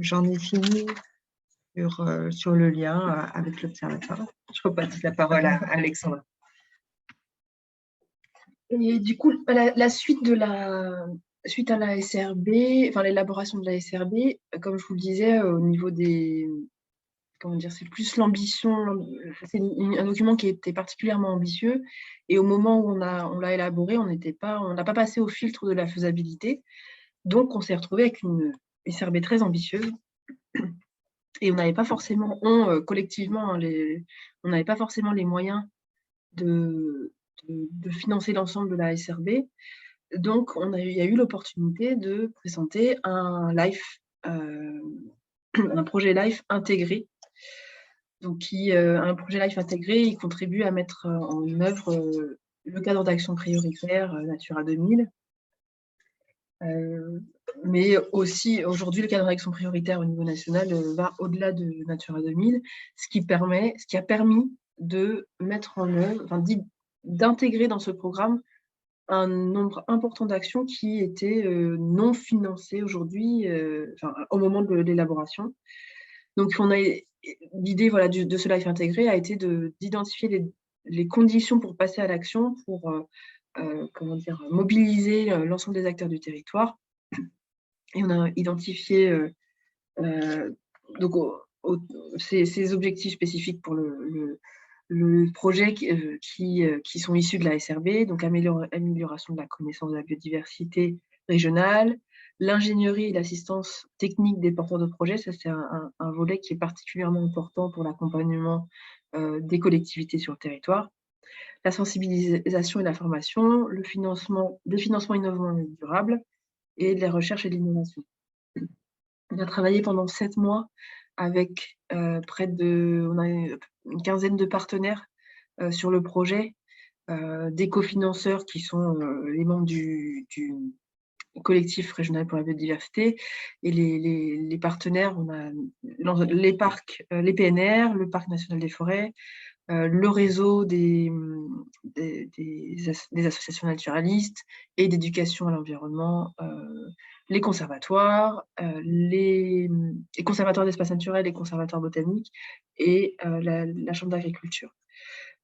J'en ai fini sur le lien avec l'Observatoire. Je repasse la parole à Alexandra. Et du coup, la suite à la SRB, enfin l'élaboration de la SRB, comme je vous le disais, au niveau des… Comment dire, c'est plus l'ambition, c'est un document qui était particulièrement ambitieux, et au moment où on l'a élaboré, on n'a pas passé au filtre de la faisabilité, donc on s'est retrouvé avec une SRB très ambitieuse, et on n'avait pas forcément, collectivement, on n'avait pas forcément les moyens de financer l'ensemble de la SRB. Donc, il y a eu l'opportunité de présenter un projet LIFE intégré. Donc, un projet LIFE intégré, il contribue à mettre en œuvre le cadre d'action prioritaire Natura 2000. Mais aussi, aujourd'hui, le cadre d'action prioritaire au niveau national va au-delà de Natura 2000, ce qui a permis de mettre en œuvre, d'intégrer dans ce programme un nombre important d'actions qui étaient non financées aujourd'hui, au moment de l'élaboration. Donc, l'idée de ce LIFE intégré a été d'identifier les conditions pour passer à l'action, pour mobiliser l'ensemble des acteurs du territoire. Et on a identifié ces objectifs spécifiques pour projets qui sont issus de la SRB, donc amélioration de la connaissance de la biodiversité régionale, l'ingénierie et l'assistance technique des porteurs de projets, ça c'est un volet qui est particulièrement important pour l'accompagnement des collectivités sur le territoire, la sensibilisation et la formation, des financements innovants et durables, et de la recherche et de l'innovation. On a travaillé pendant 7 mois avec on a une quinzaine de partenaires sur le projet, des cofinanceurs qui sont les membres du collectif régional pour la biodiversité, et les partenaires, on a les parcs, les PNR, le Parc national des forêts, le réseau des associations naturalistes et d'éducation à l'environnement, les conservatoires, les conservatoires d'espaces naturels, les conservatoires botaniques et la chambre d'agriculture.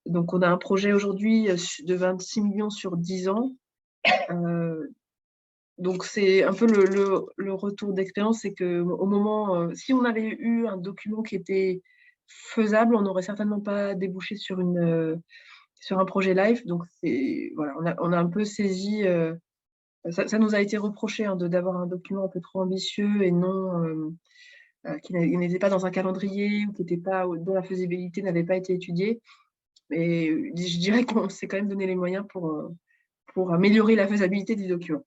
Donc, on a un projet aujourd'hui de 26 millions sur 10 ans. Donc, c'est un peu le retour d'expérience, c'est qu'au moment, si on avait eu un document qui était faisable, on n'aurait certainement pas débouché sur un projet live. Donc, voilà, on a un peu saisi, ça nous a été reproché d'avoir un document un peu trop ambitieux et non, qui n'était pas dans un calendrier ou dont la faisabilité n'avait pas été étudiée. Mais je dirais qu'on s'est quand même donné les moyens pour améliorer la faisabilité du document.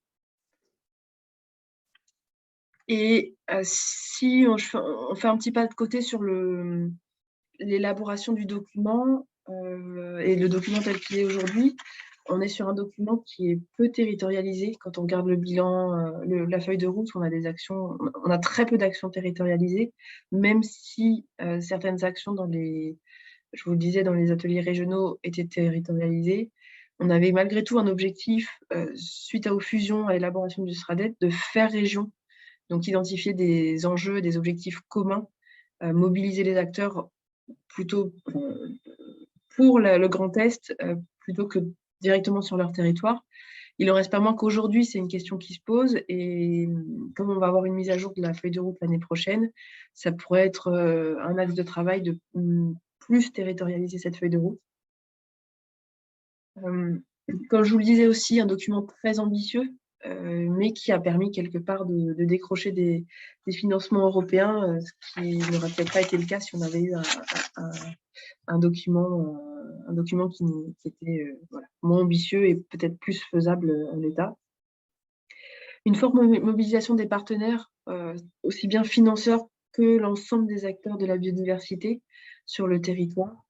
Et si on fait un petit pas de côté sur l'élaboration du document et le document tel qu'il est aujourd'hui, on est sur un document qui est peu territorialisé. Quand on regarde le bilan, la feuille de route, on a très peu d'actions territorialisées, même si certaines actions je vous le disais, dans les ateliers régionaux étaient territorialisées. On avait malgré tout un objectif, suite aux fusions, à l'élaboration du SRADET, de faire région. Donc, identifier des enjeux, des objectifs communs, mobiliser les acteurs plutôt pour le Grand Est, plutôt que directement sur leur territoire. Il n'en reste pas moins qu'aujourd'hui, c'est une question qui se pose. Et comme on va avoir une mise à jour de la feuille de route l'année prochaine, ça pourrait être un axe de travail de plus territorialiser cette feuille de route. Comme je vous le disais aussi, un document très ambitieux, mais qui a permis quelque part de décrocher des financements européens, ce qui n'aurait peut-être pas été le cas si on avait eu un document qui était moins ambitieux et peut-être plus faisable en l'état. Une forte mobilisation des partenaires, aussi bien financeurs que l'ensemble des acteurs de la biodiversité sur le territoire.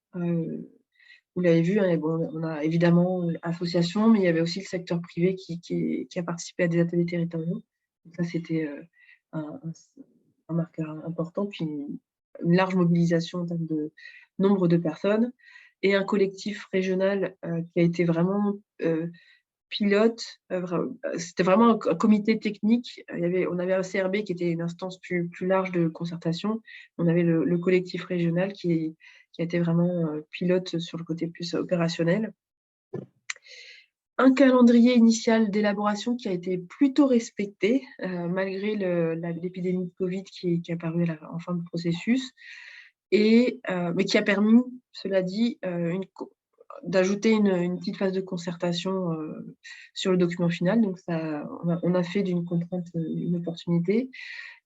Vous l'avez vu, hein, on a évidemment l'association, mais il y avait aussi le secteur privé qui a participé à des ateliers territoriaux. Donc ça, c'était un marqueur important, puis une large mobilisation en termes de nombre de personnes, et un collectif régional qui a été vraiment pilote. C'était vraiment un comité technique. On avait un CRB qui était une instance plus large de concertation. On avait le collectif régional qui a été vraiment pilote sur le côté plus opérationnel. Un calendrier initial d'élaboration qui a été plutôt respecté, malgré l'épidémie de Covid qui est apparue en fin de processus, mais qui a permis, cela dit, d'ajouter une petite phase de concertation sur le document final. Donc, on a fait d'une contrainte une opportunité,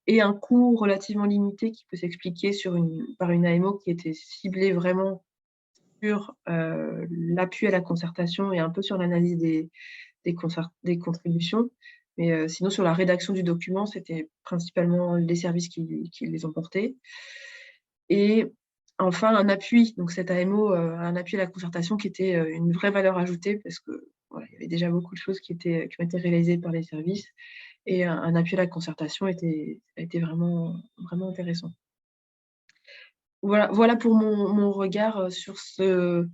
et un coût relativement limité qui peut s'expliquer par une AMO qui était ciblée vraiment sur l'appui à la concertation et un peu sur l'analyse des contributions. Mais sinon, sur la rédaction du document, c'était principalement les services qui les ont portés. Et enfin, un appui, donc cet AMO, un appui à la concertation qui était une vraie valeur ajoutée, parce que il y avait déjà beaucoup de choses qui ont été réalisées par les services, et un appui à la concertation a été vraiment, vraiment intéressant. Voilà pour mon regard sur ce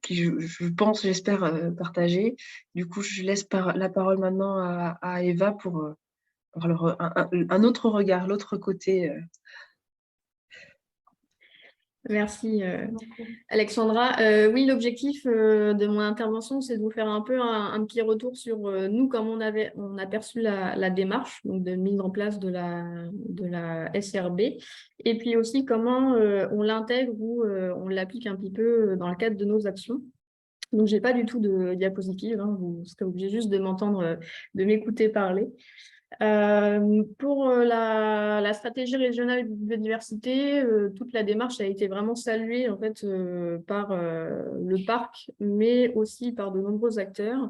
qui, je pense, j'espère, partager. Du coup, je laisse la parole maintenant à Eva pour avoir un autre regard, l'autre côté. Merci beaucoup. Alexandra. Oui, l'objectif de mon intervention, c'est de vous faire un peu un petit retour sur nous, comment on a perçu la démarche donc de mise en place de la SRB, et puis aussi comment on l'intègre ou on l'applique un petit peu dans le cadre de nos actions. Donc, je n'ai pas du tout de diapositive, hein, vous serez obligé juste de m'entendre, de m'écouter parler. Pour la stratégie régionale de biodiversité, toute la démarche a été vraiment saluée en fait, par le parc, mais aussi par de nombreux acteurs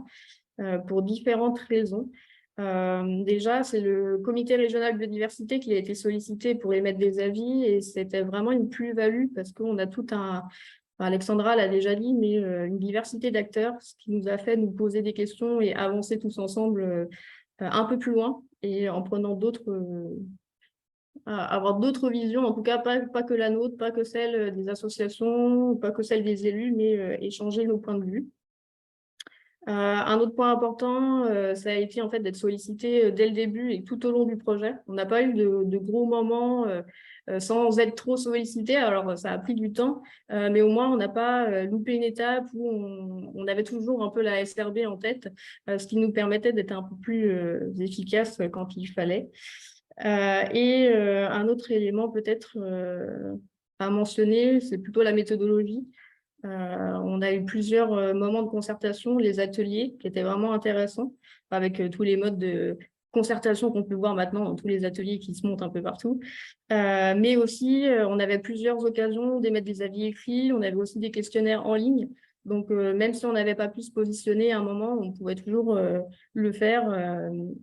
pour différentes raisons. Déjà, c'est le comité régional biodiversité qui a été sollicité pour émettre des avis et c'était vraiment une plus-value parce qu'on a tout un... Alexandra l'a déjà dit, mais une diversité d'acteurs, ce qui nous a fait nous poser des questions et avancer tous ensemble un peu plus loin et en prenant avoir d'autres visions, en tout cas pas que la nôtre, pas que celle des associations, pas que celle des élus, mais échanger nos points de vue. Un autre point important, ça a été en fait d'être sollicité dès le début et tout au long du projet. On n'a pas eu de gros moments sans être trop sollicité. Alors, ça a pris du temps, mais au moins, on n'a pas loupé une étape où on avait toujours un peu la SRB en tête, ce qui nous permettait d'être un peu plus efficace quand il fallait. Un autre élément peut-être à mentionner, c'est plutôt la méthodologie. On a eu plusieurs moments de concertation, les ateliers qui étaient vraiment intéressants, avec tous les modes de concertation qu'on peut voir maintenant dans tous les ateliers qui se montent un peu partout. Mais aussi, on avait plusieurs occasions d'émettre des avis écrits, on avait aussi des questionnaires en ligne. Donc, même si on n'avait pas pu se positionner à un moment, on pouvait toujours le faire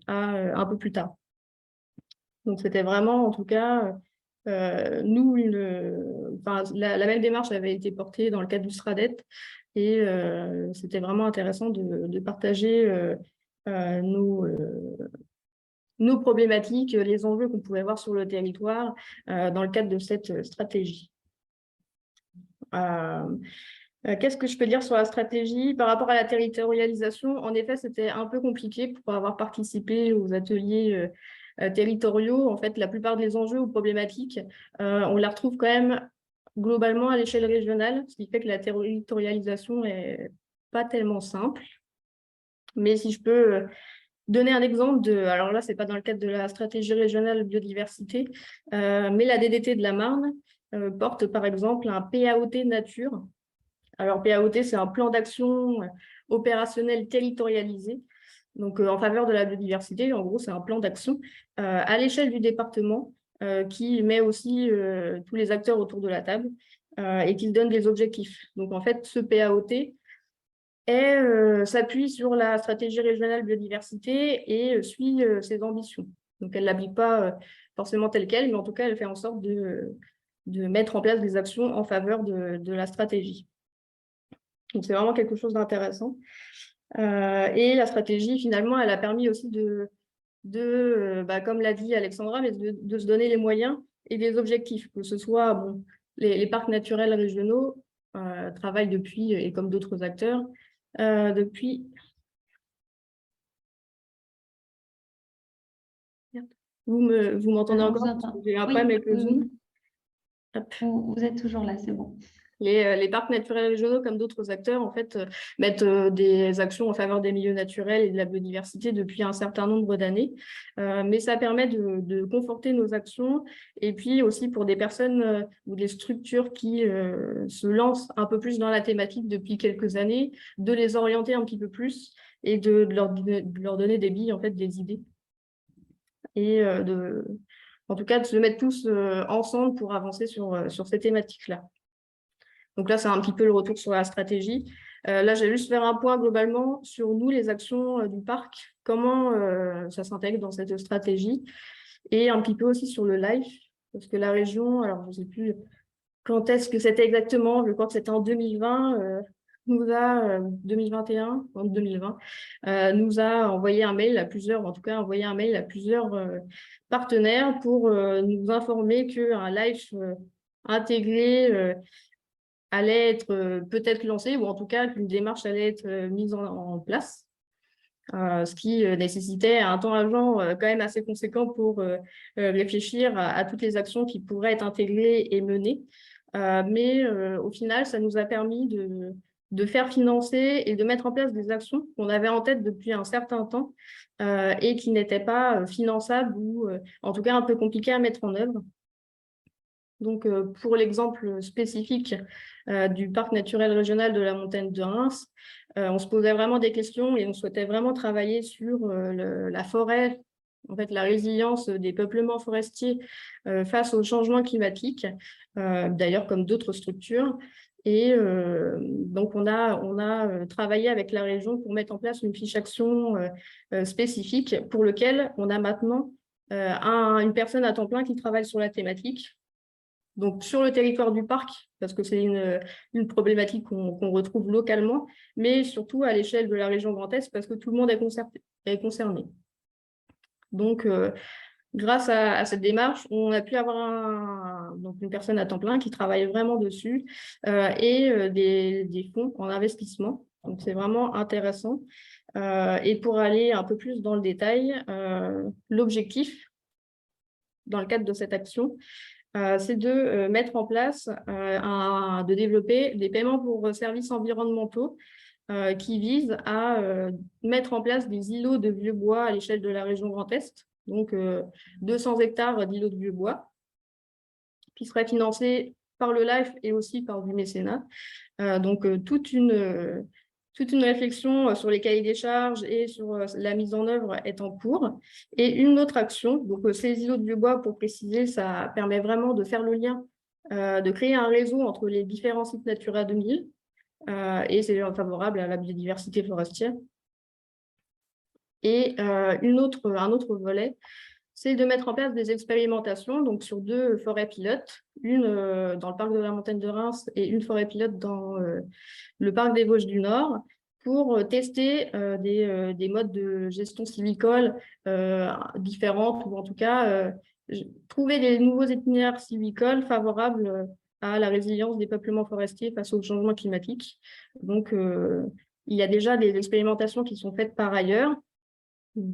un peu plus tard. Donc, c'était vraiment, en tout cas, nous, la même démarche avait été portée dans le cadre du SRADET et c'était vraiment intéressant de partager nos problématiques, les enjeux qu'on pouvait voir sur le territoire dans le cadre de cette stratégie. Qu'est-ce que je peux dire sur la stratégie par rapport à la territorialisation? En effet, c'était un peu compliqué pour avoir participé aux ateliers territoriaux. En fait, la plupart des enjeux ou problématiques, on la retrouve quand même globalement à l'échelle régionale, ce qui fait que la territorialisation n'est pas tellement simple. Mais si je peux donner un exemple alors là, ce n'est pas dans le cadre de la stratégie régionale biodiversité, mais la DDT de la Marne porte par exemple un PAOT nature. Alors, PAOT, c'est un plan d'action opérationnel territorialisé, donc en faveur de la biodiversité. En gros, c'est un plan d'action à l'échelle du département qui met aussi tous les acteurs autour de la table et qui donne des objectifs. Donc, en fait, ce PAOT s'appuie sur la stratégie régionale biodiversité et suit ses ambitions. Donc, elle ne l'applique pas forcément telle qu'elle, mais en tout cas, elle fait en sorte de mettre en place des actions en faveur de la stratégie. Donc, c'est vraiment quelque chose d'intéressant. Et la stratégie, finalement, elle a permis aussi comme l'a dit Alexandra, mais de se donner les moyens et des objectifs, que ce soit les parcs naturels régionaux travaillent depuis, et comme d'autres acteurs, depuis... Vous m'entendez encore? J'ai un problème avec le Zoom. Vous êtes toujours là, c'est bon. Les parcs naturels régionaux, comme d'autres acteurs, en fait, mettent des actions en faveur des milieux naturels et de la biodiversité depuis un certain nombre d'années. Mais ça permet de conforter nos actions et puis aussi pour des personnes ou des structures qui se lancent un peu plus dans la thématique depuis quelques années, de les orienter un petit peu plus et de leur donner des billes, en fait, des idées. Et en tout cas, de se mettre tous ensemble pour avancer sur ces thématiques-là. Donc là, c'est un petit peu le retour sur la stratégie. Là, je vais juste faire un point globalement sur nous, les actions du parc, comment ça s'intègre dans cette stratégie, et un petit peu aussi sur le live, parce que la région, alors je ne sais plus quand est-ce que c'était exactement, je crois que c'était en 2020, 2021, en 2020, nous a envoyé un mail à plusieurs, en tout cas envoyé un mail à plusieurs partenaires pour nous informer qu'un live intégré allait être peut-être lancée, ou en tout cas qu'une démarche allait être mise en place, ce qui nécessitait un temps agent quand même assez conséquent pour réfléchir à toutes les actions qui pourraient être intégrées et menées. mais au final, ça nous a permis de faire financer et de mettre en place des actions qu'on avait en tête depuis un certain temps et qui n'étaient pas finançables ou en tout cas un peu compliquées à mettre en œuvre. Donc, pour l'exemple spécifique du parc naturel régional de la montagne de Reims, on se posait vraiment des questions et on souhaitait vraiment travailler sur la forêt, en fait, la résilience des peuplements forestiers face au changement climatique, d'ailleurs comme d'autres structures. Et donc, on a travaillé avec la région pour mettre en place une fiche action spécifique pour lequel on a maintenant une personne à temps plein qui travaille sur la thématique. Donc, sur le territoire du parc, parce que c'est une problématique qu'on retrouve localement, mais surtout à l'échelle de la région Grand Est, parce que tout le monde est concerné. Donc, grâce à cette démarche, on a pu avoir donc une personne à temps plein qui travaille vraiment dessus et des fonds en investissement. Donc, c'est vraiment intéressant. Et pour aller un peu plus dans le détail, l'objectif, dans le cadre de cette action, c'est de mettre en place, de développer des paiements pour services environnementaux qui visent à mettre en place des îlots de vieux bois à l'échelle de la région Grand Est, donc 200 hectares d'îlots de vieux bois, qui seraient financés par le LIFE et aussi par du mécénat. Donc toute une réflexion sur les cahiers des charges et sur la mise en œuvre est en cours. Et une autre action, donc ces îlots de vieux bois, pour préciser, ça permet vraiment de faire le lien, de créer un réseau entre les différents sites Natura 2000 et c'est favorable à la biodiversité forestière. Et un autre volet, c'est de mettre en place des expérimentations donc sur 2 forêts pilotes, une dans le parc de la Montagne de Reims et une forêt pilote dans le parc des Vosges du Nord, pour tester des modes de gestion sylvicole différentes, ou en tout cas trouver des nouveaux itinéraires sylvicoles favorables à la résilience des peuplements forestiers face au changement climatique. Donc, il y a déjà des expérimentations qui sont faites par ailleurs,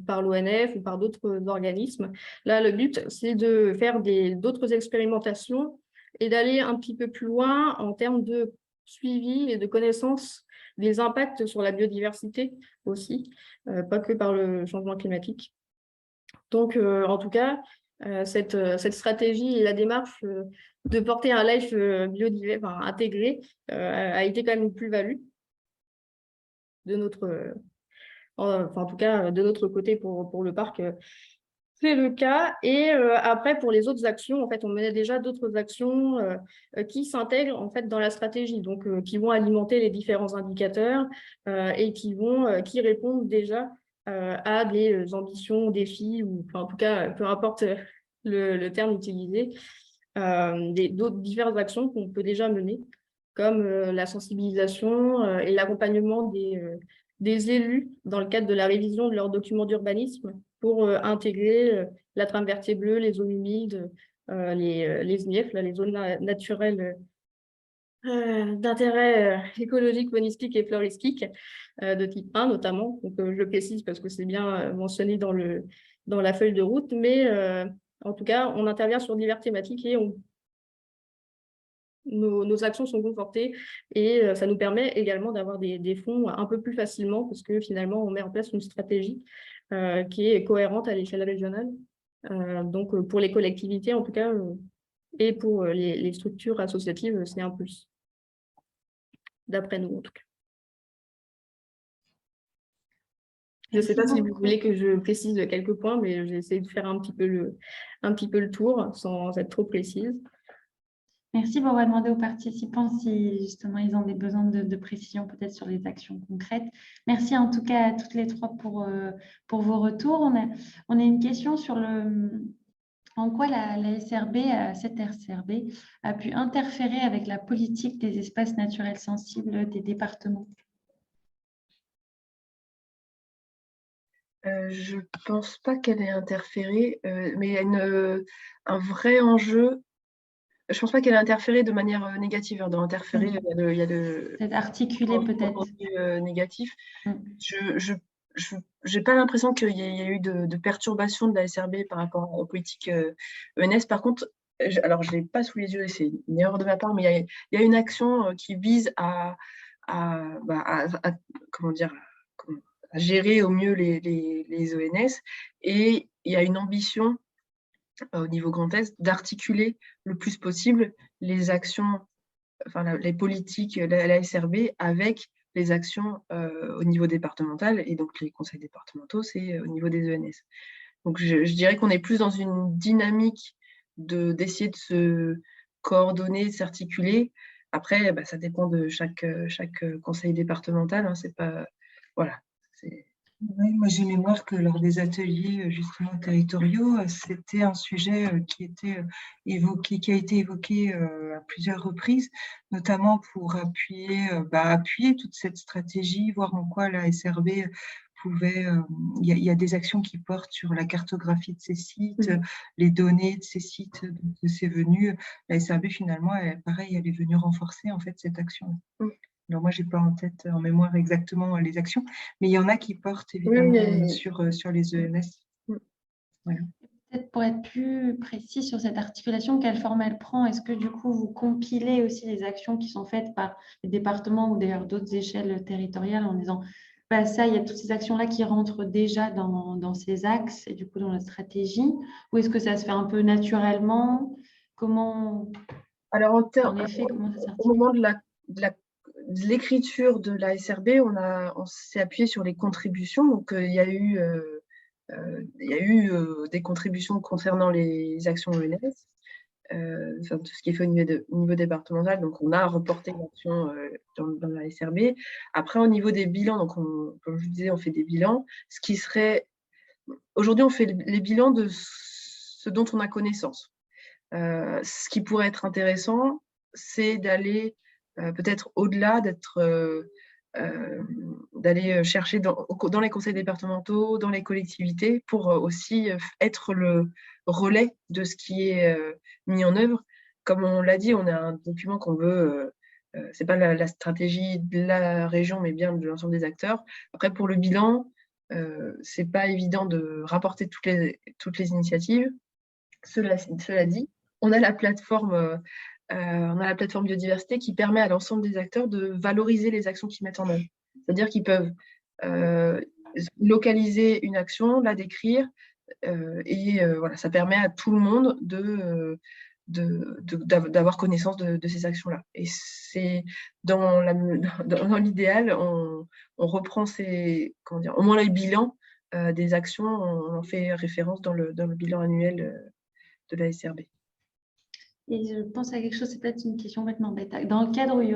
par l'ONF ou par d'autres organismes. Là, le but, c'est de faire d'autres expérimentations et d'aller un petit peu plus loin en termes de suivi et de connaissance des impacts sur la biodiversité aussi, pas que par le changement climatique. Donc, en tout cas, cette stratégie et la démarche de porter un life intégré a été quand même une plus-value de notre... en tout cas, de notre côté, pour le parc, c'est le cas. Et après, pour les autres actions, en fait, on menait déjà d'autres actions qui s'intègrent en fait dans la stratégie, donc qui vont alimenter les différents indicateurs et qui répondent déjà à des ambitions, défis, ou enfin, en tout cas, peu importe le terme utilisé, d'autres diverses actions qu'on peut déjà mener, comme la sensibilisation et l'accompagnement des élus dans le cadre de la révision de leurs documents d'urbanisme pour intégrer la trame verte et bleue, les zones humides, les ZNIF, les zones naturelles d'intérêt écologique, faunistique et floristique de type 1 notamment. Donc, je le précise parce que c'est bien mentionné dans la feuille de route, mais en tout cas, on intervient sur diverses thématiques et nos actions sont confortées et ça nous permet également d'avoir des fonds un peu plus facilement parce que finalement, on met en place une stratégie qui est cohérente à l'échelle régionale. Donc, pour les collectivités, en tout cas, et pour les structures associatives, c'est un plus, d'après nous, en tout cas. Je ne sais pas si vous voulez que je précise quelques points, mais j'ai essayé de faire un petit peu le tour sans être trop précise. Merci. On va demander aux participants si justement ils ont des besoins de précision peut-être sur les actions concrètes. Merci en tout cas à toutes les 3 pour vos retours. On a une question sur en quoi cette SRB a pu interférer avec la politique des espaces naturels sensibles des départements. Je ne pense pas qu'elle ait interféré, mais il y a un vrai enjeu. Je ne pense pas qu'elle ait interféré de manière négative. Dans interférer, il y a peut-être articulé peut-être négatif. Je n'ai pas l'impression qu'il y a eu de perturbation de la SRB par rapport aux politiques ENS. Par contre, alors je ne l'ai pas sous les yeux, c'est une erreur de ma part, mais il y a une action qui vise comment dire, à gérer au mieux les ONS, et il y a une ambition au niveau Grand Est d'articuler le plus possible les actions, enfin les politiques, la SRB, avec les actions au niveau départemental, et donc les conseils départementaux, c'est au niveau des ENS. Donc je dirais qu'on est plus dans une dynamique d'essayer de se coordonner, de s'articuler. Après, ça dépend de chaque conseil départemental, hein, c'est pas... Voilà. Oui, moi j'ai mémoire que lors des ateliers justement territoriaux, c'était un sujet qui était évoqué, qui a été évoqué à plusieurs reprises, notamment pour appuyer toute cette stratégie, voir en quoi la SRB pouvait. Il y a des actions qui portent sur la cartographie de ces sites, les données de ces sites, de ces venues. La SRB finalement, pareil, elle est venue renforcer en fait cette action. Alors moi, je n'ai pas en mémoire exactement les actions, mais il y en a qui portent évidemment sur les ENS. Voilà. Peut-être pour être plus précis sur cette articulation, quelle forme elle prend? Est-ce que du coup, vous compilez aussi les actions qui sont faites par les départements ou d'ailleurs d'autres échelles territoriales en disant ça, il y a toutes ces actions-là qui rentrent déjà dans ces axes et du coup dans la stratégie? Ou est-ce que ça se fait un peu naturellement? Comment, alors, en effet, comment ça s'articule? au moment de l'écriture de la SRB, on s'est appuyé sur les contributions. Donc, il y a eu des contributions concernant les actions ENS, tout ce qui est fait au niveau départemental. Donc, on a reporté l'action dans la SRB. Après, au niveau des bilans, donc comme je vous disais, on fait des bilans. Aujourd'hui, on fait les bilans de ce dont on a connaissance. Ce qui pourrait être intéressant, c'est d'aller peut-être au-delà, d'aller chercher dans les conseils départementaux, dans les collectivités, pour aussi être le relais de ce qui est mis en œuvre. Comme on l'a dit, on a un document qu'on veut, c'est pas la stratégie de la région, mais bien de l'ensemble des acteurs. Après, pour le bilan, c'est pas évident de rapporter toutes les initiatives. Cela dit, on a la plateforme biodiversité qui permet à l'ensemble des acteurs de valoriser les actions qu'ils mettent en œuvre. C'est-à-dire qu'ils peuvent localiser une action, la décrire, et voilà, ça permet à tout le monde d'avoir connaissance de ces actions-là. Et c'est dans l'idéal, on reprend au moins les bilans des actions, on en fait référence dans le bilan annuel de la SRB. Et je pense à quelque chose, c'est peut-être une question complètement bête. Dans le cas où il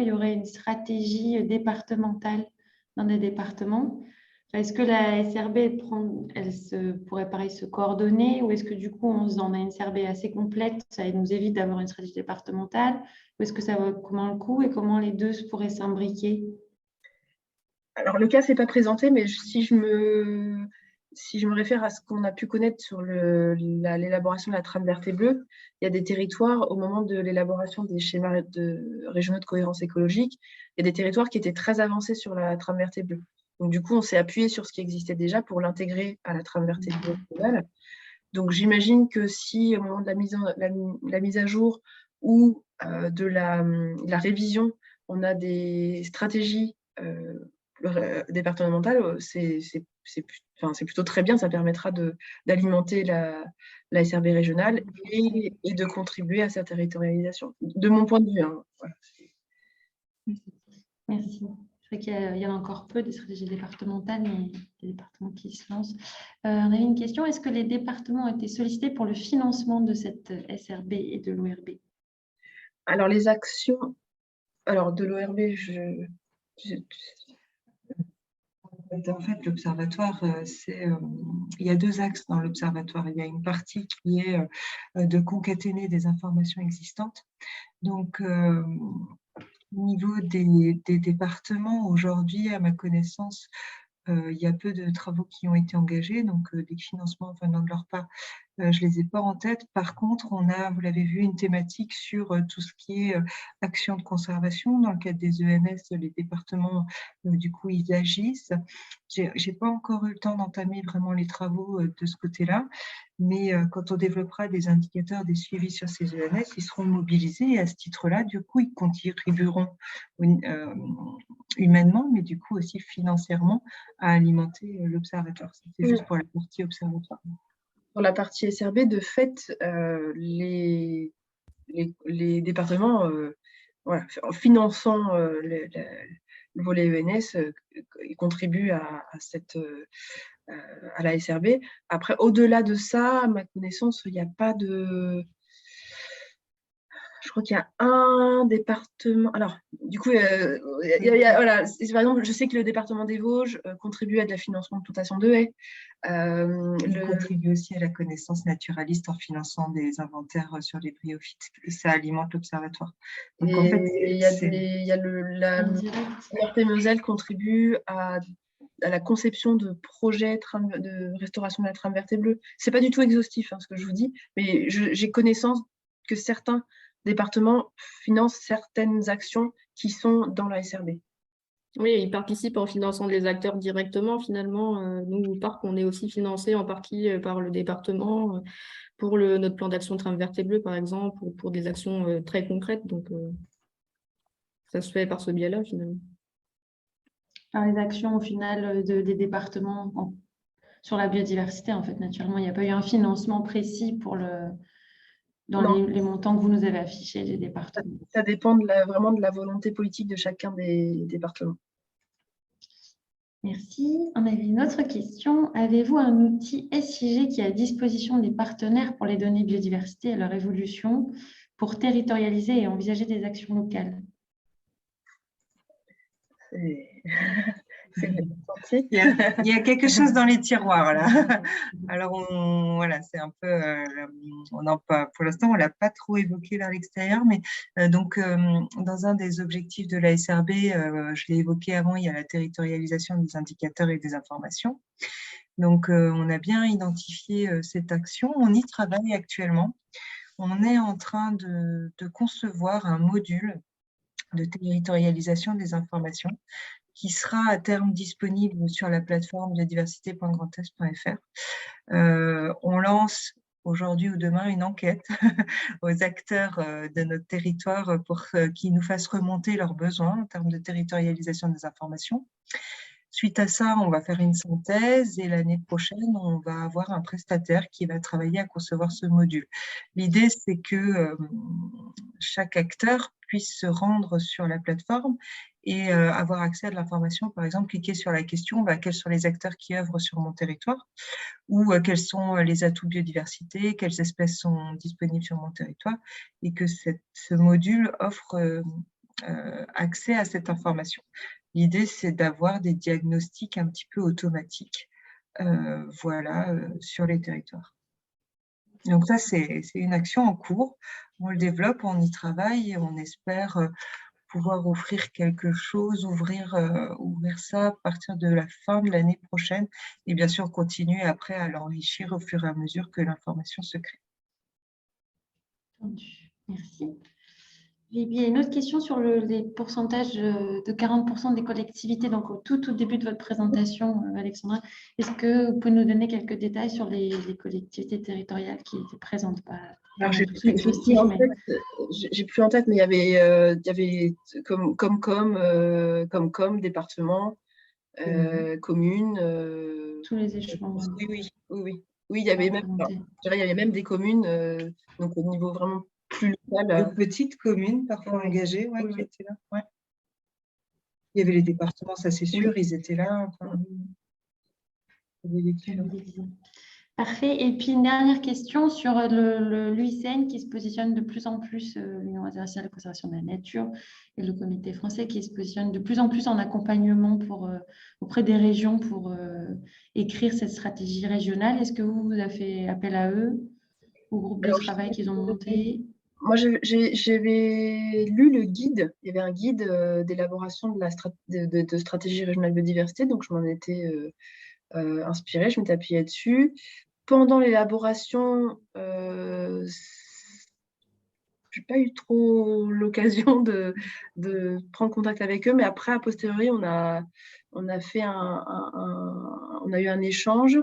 y aurait une stratégie départementale dans des départements, est-ce que la SRB pourrait pareil se coordonner, ou est-ce que du coup on a une SRB assez complète, ça nous évite d'avoir une stratégie départementale, ou est-ce que ça vaut comment le coup et comment les deux pourraient s'imbriquer? Alors le cas s'est pas présenté, mais si je me réfère à ce qu'on a pu connaître sur l'élaboration de la trame verte et bleue, il y a des territoires, au moment de l'élaboration des schémas régionaux de cohérence écologique, il y a des territoires qui étaient très avancés sur la trame verte et bleue. Donc du coup, on s'est appuyé sur ce qui existait déjà pour l'intégrer à la trame verte et bleue nationale. Donc j'imagine que si au moment de la mise à jour ou de la révision, on a des stratégies départementales, c'est plutôt très bien, ça permettra d'alimenter la SRB régionale et de contribuer à sa territorialisation, de mon point de vue. Hein, voilà. Merci. Je crois qu'il y en a encore peu des stratégies départementales, mais des départements qui se lancent. On avait une question, est-ce que les départements ont été sollicités pour le financement de cette SRB et de l'ORB? Alors, les actions de l'ORB, En fait, l'observatoire, il y a deux axes dans l'observatoire. Il y a une partie qui est de concaténer des informations existantes. Donc, au niveau des départements, aujourd'hui, à ma connaissance, il y a peu de travaux qui ont été engagés, donc des financements venant de leur part Je les ai pas en tête. Par contre, on a, vous l'avez vu, une thématique sur tout ce qui est action de conservation. Dans le cadre des ENS, les départements, du coup, ils agissent. J'ai pas encore eu le temps d'entamer vraiment les travaux de ce côté-là, mais quand on développera des indicateurs, des suivis sur ces ENS, ils seront mobilisés et à ce titre-là, du coup, ils contribueront humainement, mais du coup aussi financièrement à alimenter l'observatoire. C'est juste pour la partie observatoire. Pour la partie SRB, de fait, les départements, voilà, en finançant le volet ENS, ils contribuent à la SRB. Après, au-delà de ça, à ma connaissance, il n'y a pas de... Je crois qu'il y a un département. Alors, du coup, voilà, par exemple, je sais que le département des Vosges contribue à de la financement de plantation de haies. Il contribue aussi à la connaissance naturaliste en finançant des inventaires sur les bryophytes et ça alimente l'observatoire. Donc, en fait, il y a la Meurthe-et-Moselle contribue à la conception de projets de restauration de la trame verte et bleue. Ce n'est pas du tout exhaustif, ce que je vous dis, mais j'ai connaissance que certains départements financent certaines actions qui sont dans la SRB. Oui, ils participent en finançant les acteurs directement. Finalement, nous, au parc, on est aussi financé en partie par le département pour notre plan d'action trame verte et bleue, par exemple, ou pour des actions très concrètes. Donc, ça se fait par ce biais-là, finalement. Par les actions, au final, des départements sur la biodiversité, en fait, naturellement. Il n'y a pas eu un financement précis pour dans les montants que vous nous avez affichés des départements. Ça dépend vraiment de la volonté politique de chacun des départements. Merci. On avait une autre question. Avez-vous un outil SIG qui est à disposition des partenaires pour les données biodiversité et leur évolution pour territorialiser et envisager des actions locales? Il y a quelque chose dans les tiroirs là. Alors voilà, c'est un peu, pour l'instant on l'a pas trop évoqué vers l'extérieur, mais donc dans un des objectifs de la SRB, je l'ai évoqué avant, il y a la territorialisation des indicateurs et des informations. Donc on a bien identifié cette action, on y travaille actuellement. On est en train de concevoir un module de territorialisation des informations qui sera à terme disponible sur la plateforme biodiversité.grandest.fr. On lance aujourd'hui ou demain une enquête aux acteurs de notre territoire pour qu'ils nous fassent remonter leurs besoins en termes de territorialisation des informations. Suite à ça, on va faire une synthèse et l'année prochaine, on va avoir un prestataire qui va travailler à concevoir ce module. L'idée, c'est que chaque acteur puisse se rendre sur la plateforme et avoir accès à de l'information. Par exemple, cliquer sur la question quels sont les acteurs qui œuvrent sur mon territoire ou quels sont les atouts biodiversité, quelles espèces sont disponibles sur mon territoire et que ce module offre accès à cette information. L'idée, c'est d'avoir des diagnostics un petit peu automatiques sur les territoires. Donc ça, c'est une action en cours. On le développe, on y travaille et on espère pouvoir offrir quelque chose, ouvrir ça à partir de la fin de l'année prochaine et bien sûr continuer après à l'enrichir au fur et à mesure que l'information se crée. Merci. Il y a une autre question sur les pourcentages de 40% des collectivités. Donc, au tout début de votre présentation, Alexandra, est-ce que vous pouvez nous donner quelques détails sur les collectivités territoriales qui étaient présentes? Alors, j'ai plus en tête, mais il y avait comme département, communes. Tous les échelons. Oui, il y avait même des communes, donc au niveau vraiment plus local. De petites communes, parfois engagées, qui étaient là. Ouais. Il y avait les départements, ça c'est sûr, ils étaient là. Parfait. Et puis, une dernière question sur l'UICN qui se positionne de plus en plus, l'Union internationale de conservation de la nature, et le comité français qui se positionne de plus en plus en accompagnement auprès des régions pour écrire cette stratégie régionale. Est-ce que vous avez fait appel à eux, au groupe de travail qu'ils ont monté? Moi, j'avais lu le guide. Il y avait un guide d'élaboration de stratégie régionale biodiversité, donc je m'en étais inspirée, je m'étais appuyée dessus. pendant l'élaboration, j'ai pas eu trop l'occasion de prendre contact avec eux, mais après, a posteriori, on a fait on a eu un échange.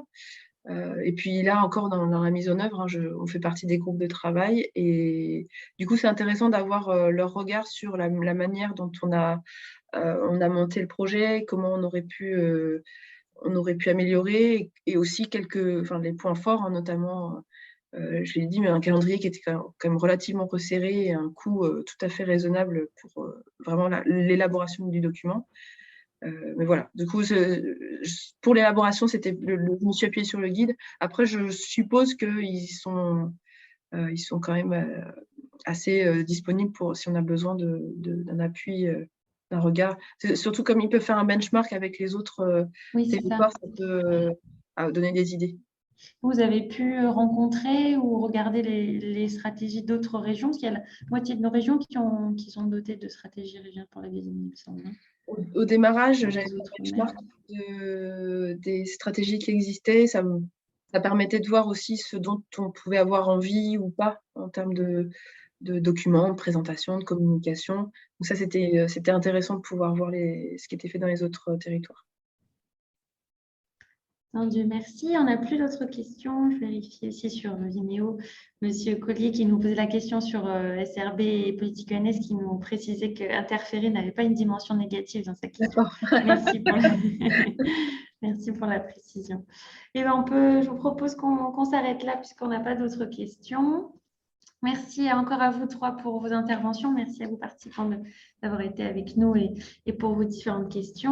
Et puis là, encore dans la mise en œuvre, on fait partie des groupes de travail. Et du coup, c'est intéressant d'avoir leur regard sur la manière dont on a monté le projet, comment on aurait pu améliorer, et aussi les points forts, hein, notamment, je l'ai dit, mais un calendrier qui était quand même relativement resserré et un coût tout à fait raisonnable pour vraiment l'élaboration du document. Mais voilà, du coup, pour l'élaboration, je me suis appuyée sur le guide. Après, je suppose qu'ils sont quand même assez disponibles si on a besoin d'un appui, d'un regard. Surtout comme ils peuvent faire un benchmark avec les autres Oui, c'est ça. territoires, ça peut donner des idées. Vous avez pu rencontrer ou regarder les stratégies d'autres régions, parce qu'il y a la moitié de nos régions qui sont dotées de stratégies régionales pour la biodiversité, il me semble. Au démarrage, j'avais fait Outre-mer. un benchmark des stratégies qui existaient. Ça permettait de voir aussi ce dont on pouvait avoir envie ou pas en termes de documents, de présentation, de communication. Donc ça, c'était intéressant de pouvoir voir ce qui était fait dans les autres territoires. Dieu merci. On n'a plus d'autres questions. Je vérifie ici sur Vimeo. Monsieur Collier qui nous posait la question sur SRB et politique ENS, qui nous précisait qu'interférer n'avait pas une dimension négative dans sa question. Merci pour Merci pour la précision. Et ben je vous propose qu'on s'arrête là puisqu'on n'a pas d'autres questions. Merci encore à vous trois pour vos interventions. Merci à vous participants d'avoir été avec nous et pour vos différentes questions.